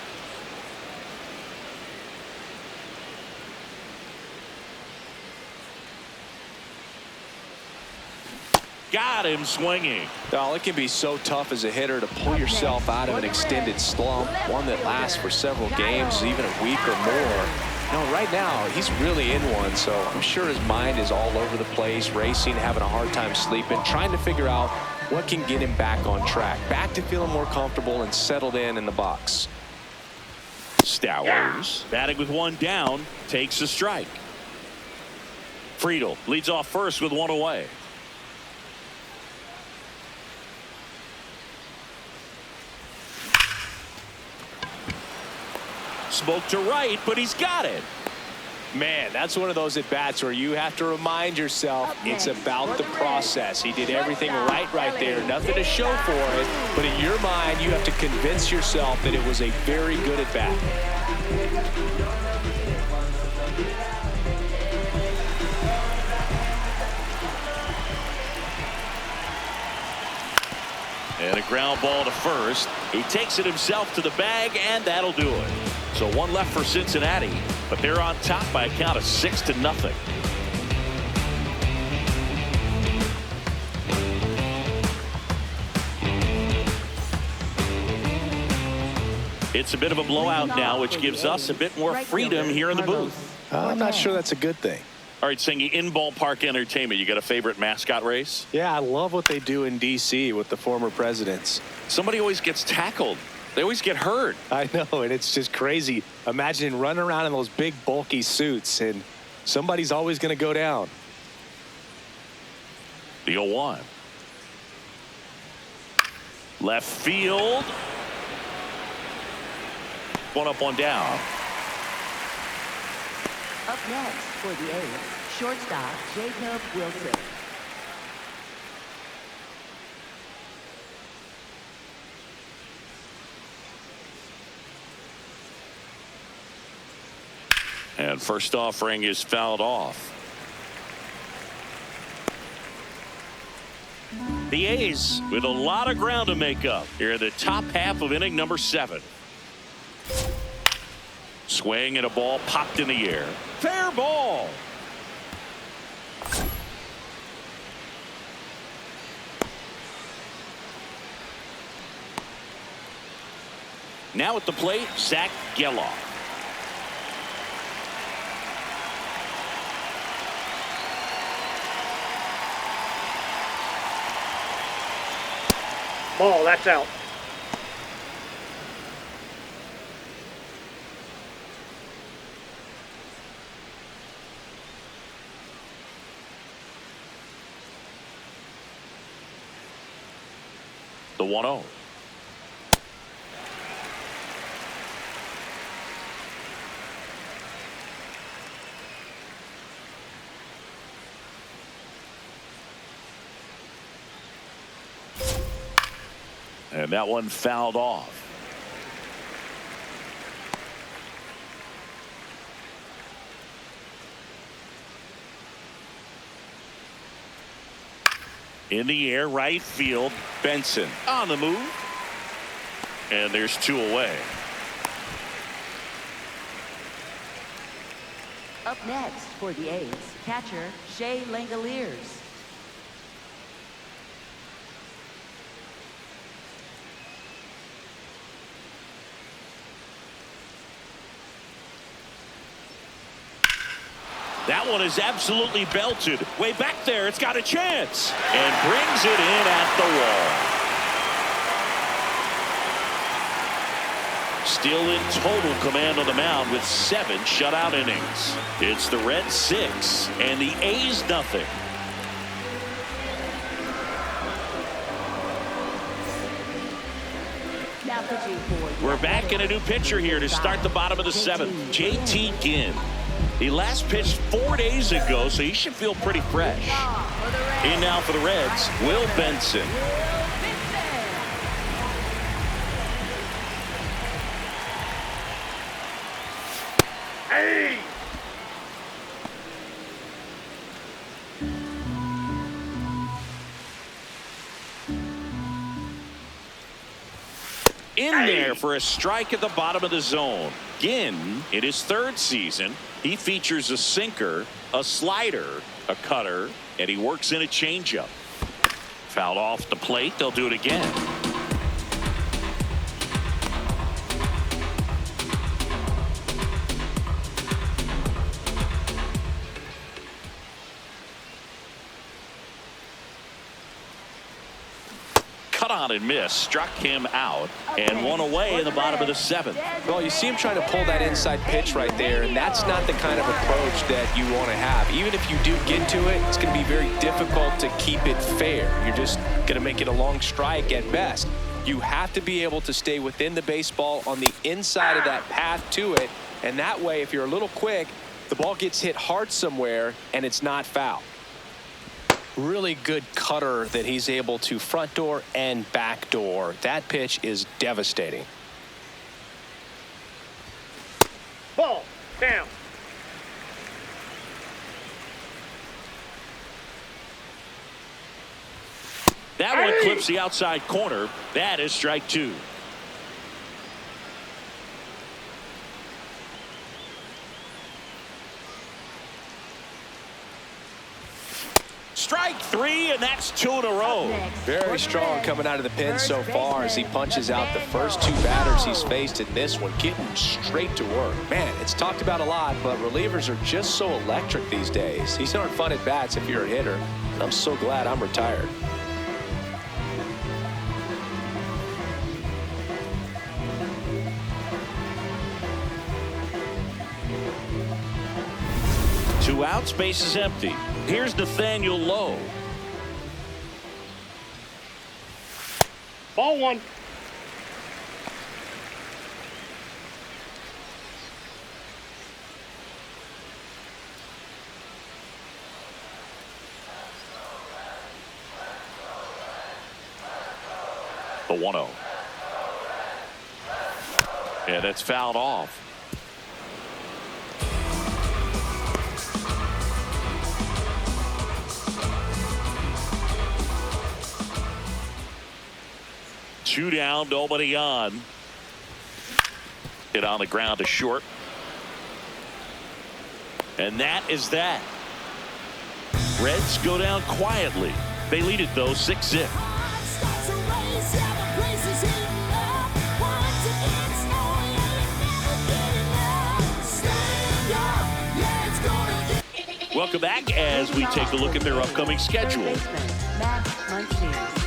Got him swinging. Well, it can be so tough as a hitter to pull yourself out of an extended slump, one that lasts for several games, even a week or more. No, right now, he's really in one, so I'm sure his mind is all over the place, racing, having a hard time sleeping, trying to figure out what can get him back on track, back to feeling more comfortable and settled in the box. Stowers, batting with one down, takes a strike. Friedl leads off first with one away. Smoke to right, but he's got it. Man, that's one of those at-bats where you have to remind yourself it's about the process. He did everything right there. Nothing to show for it, but in your mind, you have to convince yourself that it was a very good at-bat. And a ground ball to first. He takes it himself to the bag, and that'll do it. So one left for Cincinnati, but they're on top by a count of 6-0. It's a bit of a blowout now, which gives us a bit more freedom here in the booth. I'm not sure that's a good thing. All right, Singy, in ballpark entertainment, you got a favorite mascot race? Yeah, I love what they do in D.C. with the former presidents. Somebody always gets tackled. They always get hurt. I know, and it's just crazy. Imagine running around in those big, bulky suits, and somebody's always going to go down. The 0-1. Left field. One up, one down. Up next for the A's, shortstop Jacob Wilson. And first offering is fouled off. The A's with a lot of ground to make up here in the top half of inning number 7. Swing and a ball popped in the air. Fair ball. Now at the plate, Zack Gelof. Ball, that's out. The 1-0. And that one fouled off. In the air, right field, Benson on the move. And there's 2 away. Up next for the A's, catcher Shea Langerliers. That one is absolutely belted. Way back there, it's got a chance. And brings it in at the wall. Still in total command on the mound with 7 shutout innings. It's the Reds 6 and the A's nothing. Now pitching for We're back in a new pitcher here to start the bottom of the 7th. JT Ginn. He last pitched 4 days ago, so he should feel pretty fresh. In now for the Reds, Will Benson. Hey! In there for a strike at the bottom of the zone. Ginn, in his 3rd season, he features a sinker, a slider, a cutter, and he works in a changeup. Fouled off the plate. They'll do it again. On and miss, struck him out, and one away in the bottom of the 7th. Well, you see him trying to pull that inside pitch right there, and that's not the kind of approach that you want to have. Even if you do get to it, it's going to be very difficult to keep it fair. You're just going to make it a long strike at best. You have to be able to stay within the baseball on the inside of that path to it, and that way, if you're a little quick, the ball gets hit hard somewhere, and it's not foul. Really good cutter that he's able to front door and back door. That pitch is devastating. Ball down. That one clips the outside corner. That is strike 2. Strike 3, and that's 2 in a row. Very strong coming out of the pen so far as he punches out the first 2 batters he's faced in this one, getting straight to work. Man, it's talked about a lot, but relievers are just so electric these days. These aren't fun at bats if you're a hitter. I'm so glad I'm retired. Two outs, base is empty. Here's Nathaniel Lowe. Ball 1. The 1-0. Yeah, that's fouled off. Two down, nobody on. Hit on the ground to short. And that is that. Reds go down quietly. They lead it though 6-0. Welcome back as we take a look at their upcoming schedule. Max Muncy.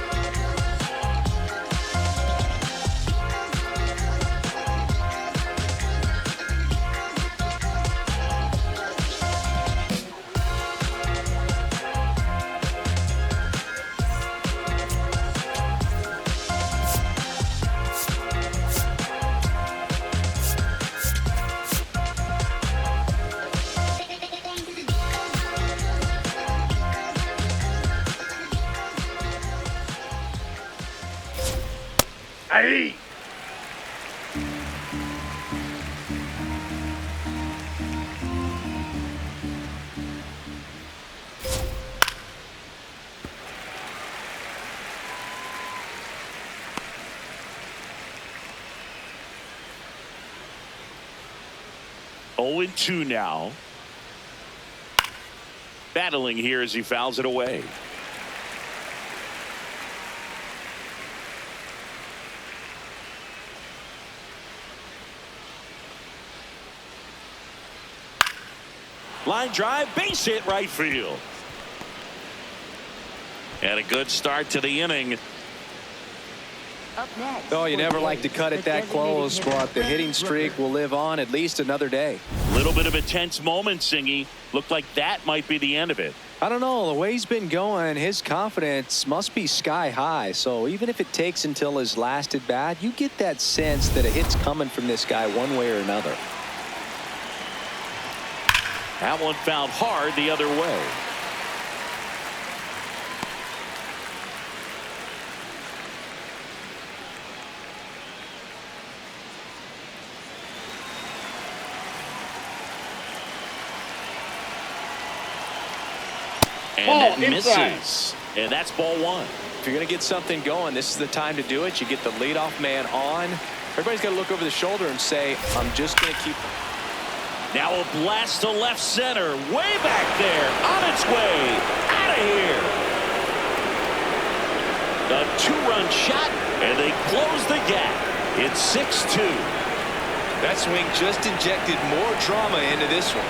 Hey! Oh, 0-2 now. Battling here as he fouls it away. Line drive, base hit right field. And a good start to the inning. Up next. Oh, you never for like to the cut it that designated close, hitter, but the hitting Brent streak Rooker. will live on at least another day. Little bit of a tense moment, Singy. Looked like that might be the end of it. I don't know. The way he's been going, his confidence must be sky high. So even if it takes until his last at bat, you get that sense that a hit's coming from this guy one way or another. That one fouled hard the other way. And Ball that inside. misses. And that's ball one. If you're going to get something going, this is the time to do it. You get the leadoff man on. Everybody's got to look over the shoulder and say, I'm just going to keep. Now a blast to left center. Way back there. On its way. Out of here. A two-run shot. And they close the gap. It's 6-2. That swing just injected more drama into this one.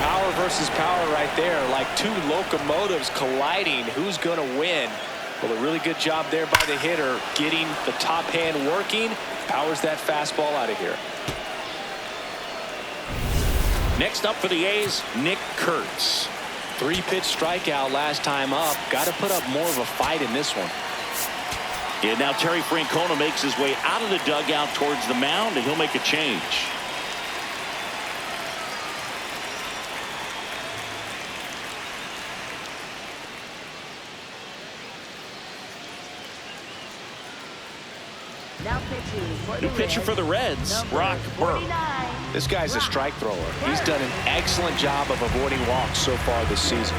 Power versus power right there, like two locomotives colliding. Who's going to win? Well, a really good job there by the hitter, getting the top hand working. Powers that fastball out of here. Next up for the A's, Nick Kurtz. 3-pitch strikeout last time up. Got to put up more of a fight in this one. And now Terry Francona makes his way out of the dugout towards the mound, and he'll make a change. Now pitching for New the pitcher Reds, for the Reds, number Brock Burke. 49. This guy's a strike thrower. He's done an excellent job of avoiding walks so far this season.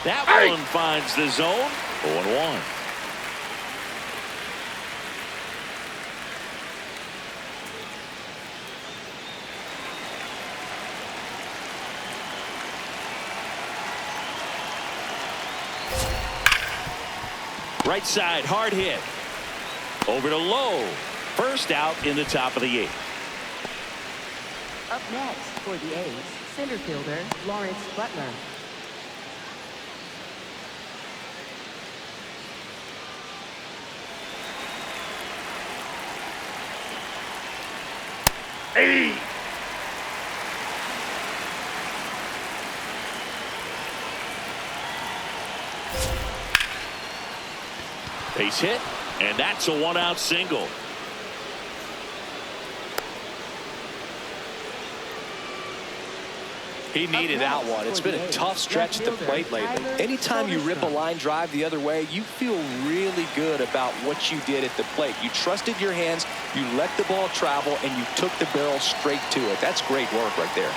That one finds the zone. 0-1. Right side, hard hit. Over to Lowe. First out in the top of the 8th. Up next for the A's, center fielder Lawrence Butler. Hey! Base hit, and that's a 1-out single. He needed that one. It's been a tough stretch at the plate lately. Anytime you rip a line drive the other way, you feel really good about what you did at the plate. You trusted your hands, you let the ball travel, and you took the barrel straight to it. That's great work right there.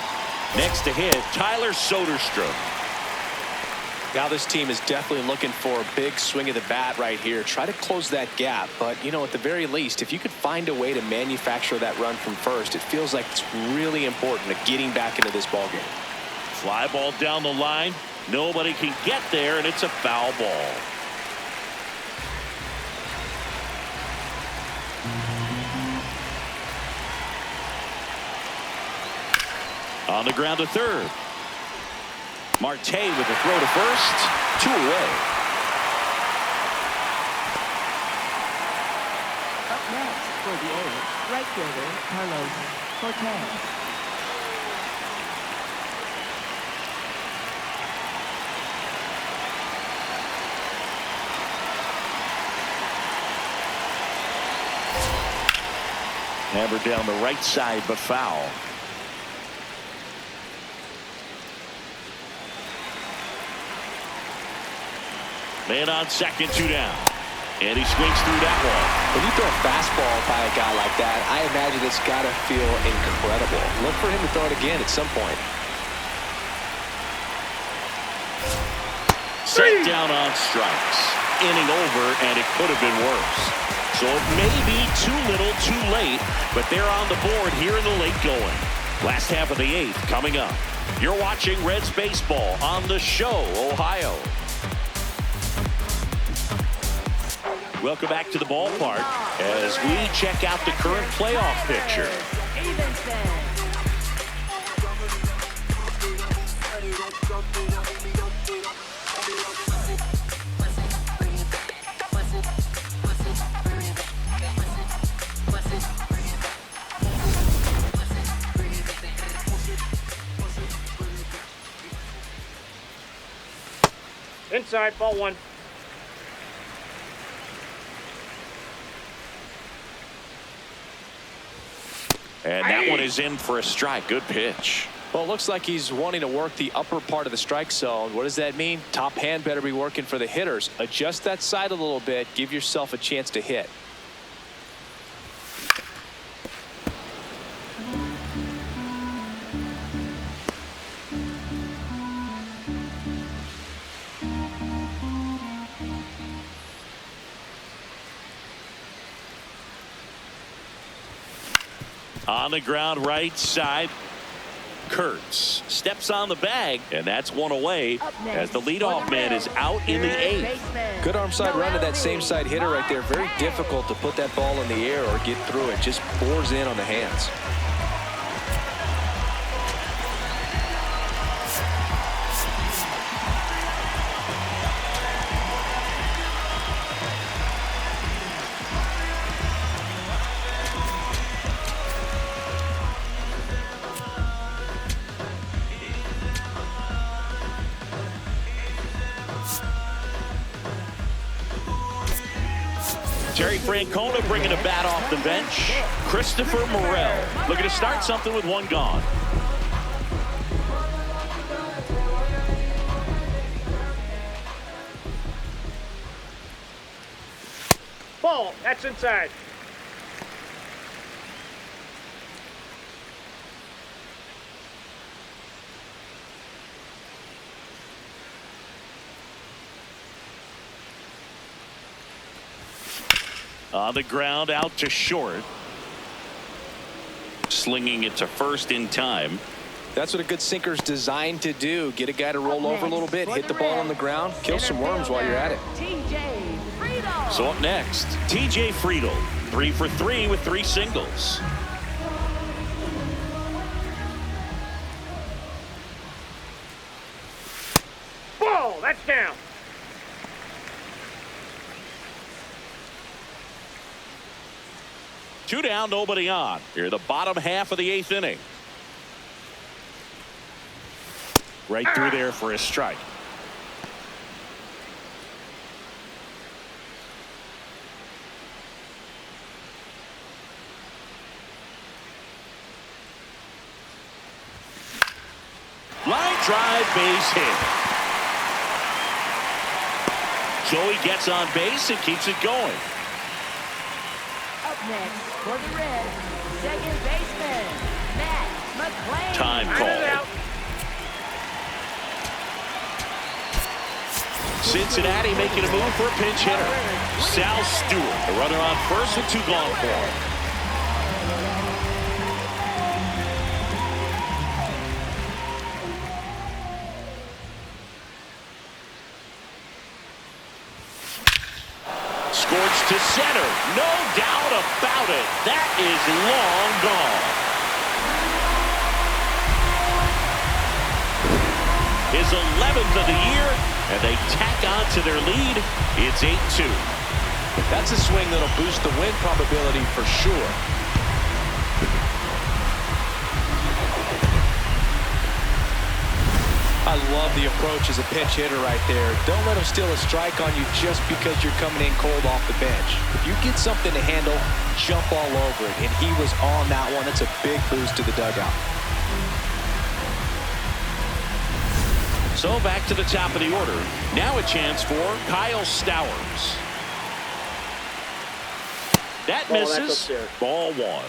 Next to hit, Tyler Soderstrom. Now this team is definitely looking for a big swing of the bat right here. Try to close that gap. But, you know, at the very least, if you could find a way to manufacture that run from first, it feels like it's really important to getting back into this ballgame. Fly ball down the line. Nobody can get there, and it's a foul ball. On the ground to third. Marte with the throw to first. 2 away. Up next for the A's, right fielder Carlos Cortes. Hammered down the right side, but foul. Man on second, 2 down. And he swings through that one. When you throw a fastball by a guy like that, I imagine it's got to feel incredible. Look for him to throw it again at some point. Set down on strikes. Inning over, and it could have been worse. So it may be too little, too late, but they're on the board here in the late going. Last half of the 8th coming up. You're watching Reds baseball on the Show, Ohio. Welcome back to the ballpark as we check out the current playoff picture. Inside, ball 1. And that one is in for a strike. Good pitch. Well, it looks like he's wanting to work the upper part of the strike zone. What does that mean? Top hand better be working for the hitters. Adjust that side a little bit. Give yourself a chance to hit. On the ground right side, Kurtz steps on the bag, and that's one away as the leadoff man is out in the 8th. Good arm side run to that same side hitter right there. Very difficult to put that ball in the air or get through it. Just bores in on the hands. Francona bringing a bat off the bench. Christopher Morel looking to start something with one gone. Ball, that's inside. On the ground out to short. Slinging it to first in time. That's what a good sinker's designed to do. Get a guy to roll over a little bit, hit the ball on the ground, kill some worms while you're at it. TJ Friedl. So up next, TJ Friedl, 3 for 3 with 3 singles. Ball, that's down. Two down, nobody on. Here, the bottom half of the 8th inning. Right through there for a strike. Line drive, base hit. Joey gets on base and keeps it going. Up next for the Reds, second baseman, Matt McLain. Time call. Cincinnati making a move for a pinch hitter. Sal Stewart, the runner on first with 2 gone for him. Scorched to center. No doubt about it. That is long gone. His 11th of the year, and they tack on to their lead. It's 8-2. That's a swing that'll boost the win probability for sure. I love the approach as a pinch hitter right there. Don't let him steal a strike on you just because you're coming in cold off the bench. If you get something to handle, jump all over it. And he was on that one. That's a big boost to the dugout. So back to the top of the order. Now a chance for Kyle Stowers. That misses. Ball 1.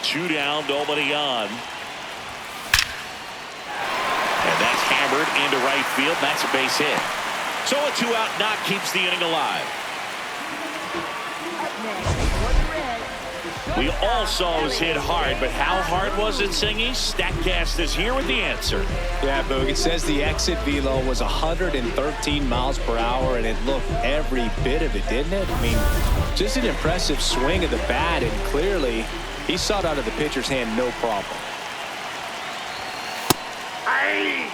2 down, nobody on. And that's hammered into right field. That's a base hit. So a 2-out knock keeps the inning alive. We all saw it was hit hard, but how hard was it, Singy? StatCast is here with the answer. Yeah, Boog, it says the exit velo was 113 miles per hour, and it looked every bit of it, didn't it? I mean, just an impressive swing of the bat, and clearly he saw it out of the pitcher's hand no problem. Aye.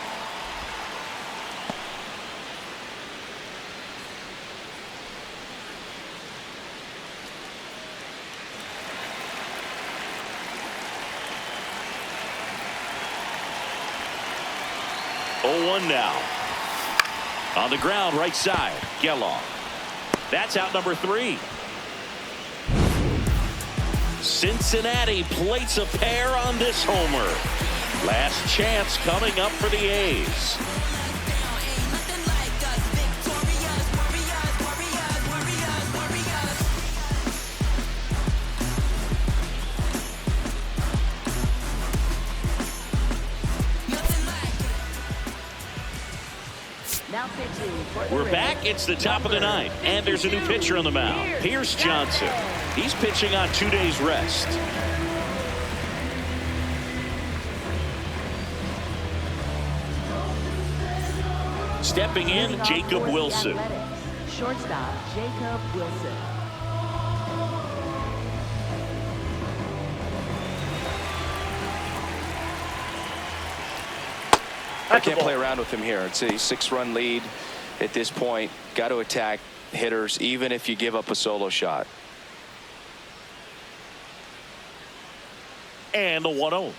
One now. On the ground, right side, Gelof. That's out number 3. Cincinnati plates a pair on this homer. Last chance coming up for the A's. We're back. It's the top of the 9th, and there's a new pitcher on the mound. Here's Janzen. He's pitching on 2 days rest. Stepping in, Jacob Wilson. Shortstop, Jacob Wilson. I can't play around with him here. It's a 6-run lead at this point. Got to attack hitters, even if you give up a solo shot. And the 1-0.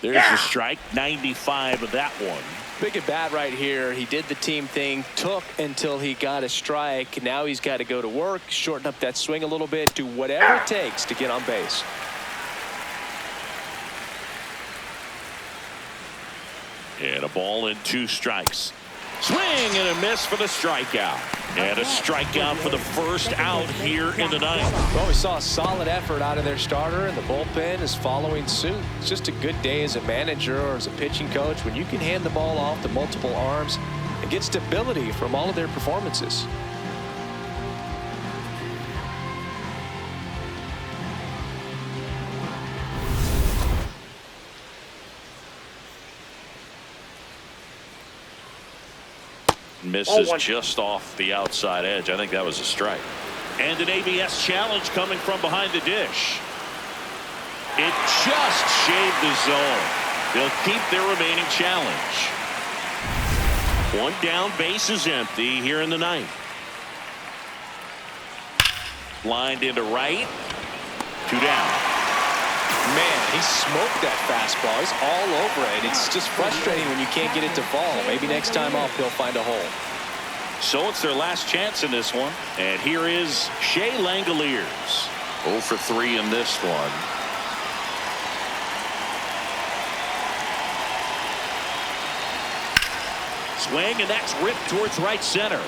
There's the strike. 95 of that one. Big at bat right here. He did the team thing, took until he got a strike. Now he's got to go to work, shorten up that swing a little bit, do whatever it takes to get on base. And a ball and 2 strikes. Swing and a miss for the strikeout. And a strikeout for the first out here in the 9th. Well, we saw a solid effort out of their starter, and the bullpen is following suit. It's just a good day as a manager or as a pitching coach when you can hand the ball off to multiple arms and get stability from all of their performances. Misses just off the outside edge. I think that was a strike. And an ABS challenge coming from behind the dish. It just shaved the zone. They'll keep their remaining challenge. 1 down, base is empty here in the 9th. Lined into right. 2 down. Man, he smoked that fastball. He's all over it. It's just frustrating when you can't get it to fall. Maybe next time off he'll find a hole. So it's their last chance in this one. And here is Shea Langerliers. 0 for 3 in this one. Swing, and that's ripped towards right center.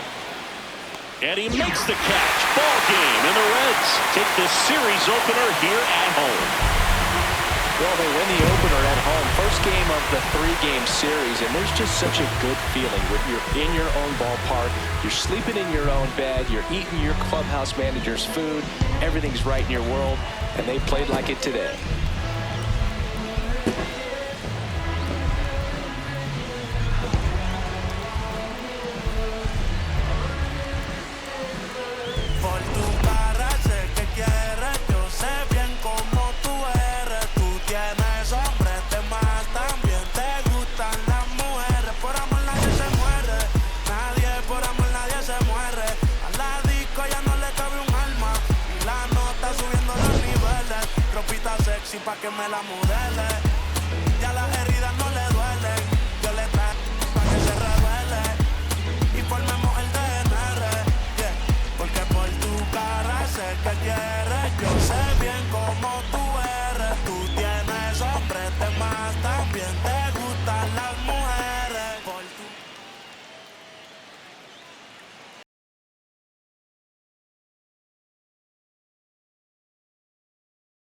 And he makes the catch. Ball game, and the Reds take the series opener here at home. Well, they win the opener at home. First game of the 3-game series, and there's just such a good feeling when you're in your own ballpark. You're sleeping in your own bed. You're eating your clubhouse manager's food. Everything's right in your world, and they played like it today. Pa' que me la modele, ya las heridas no le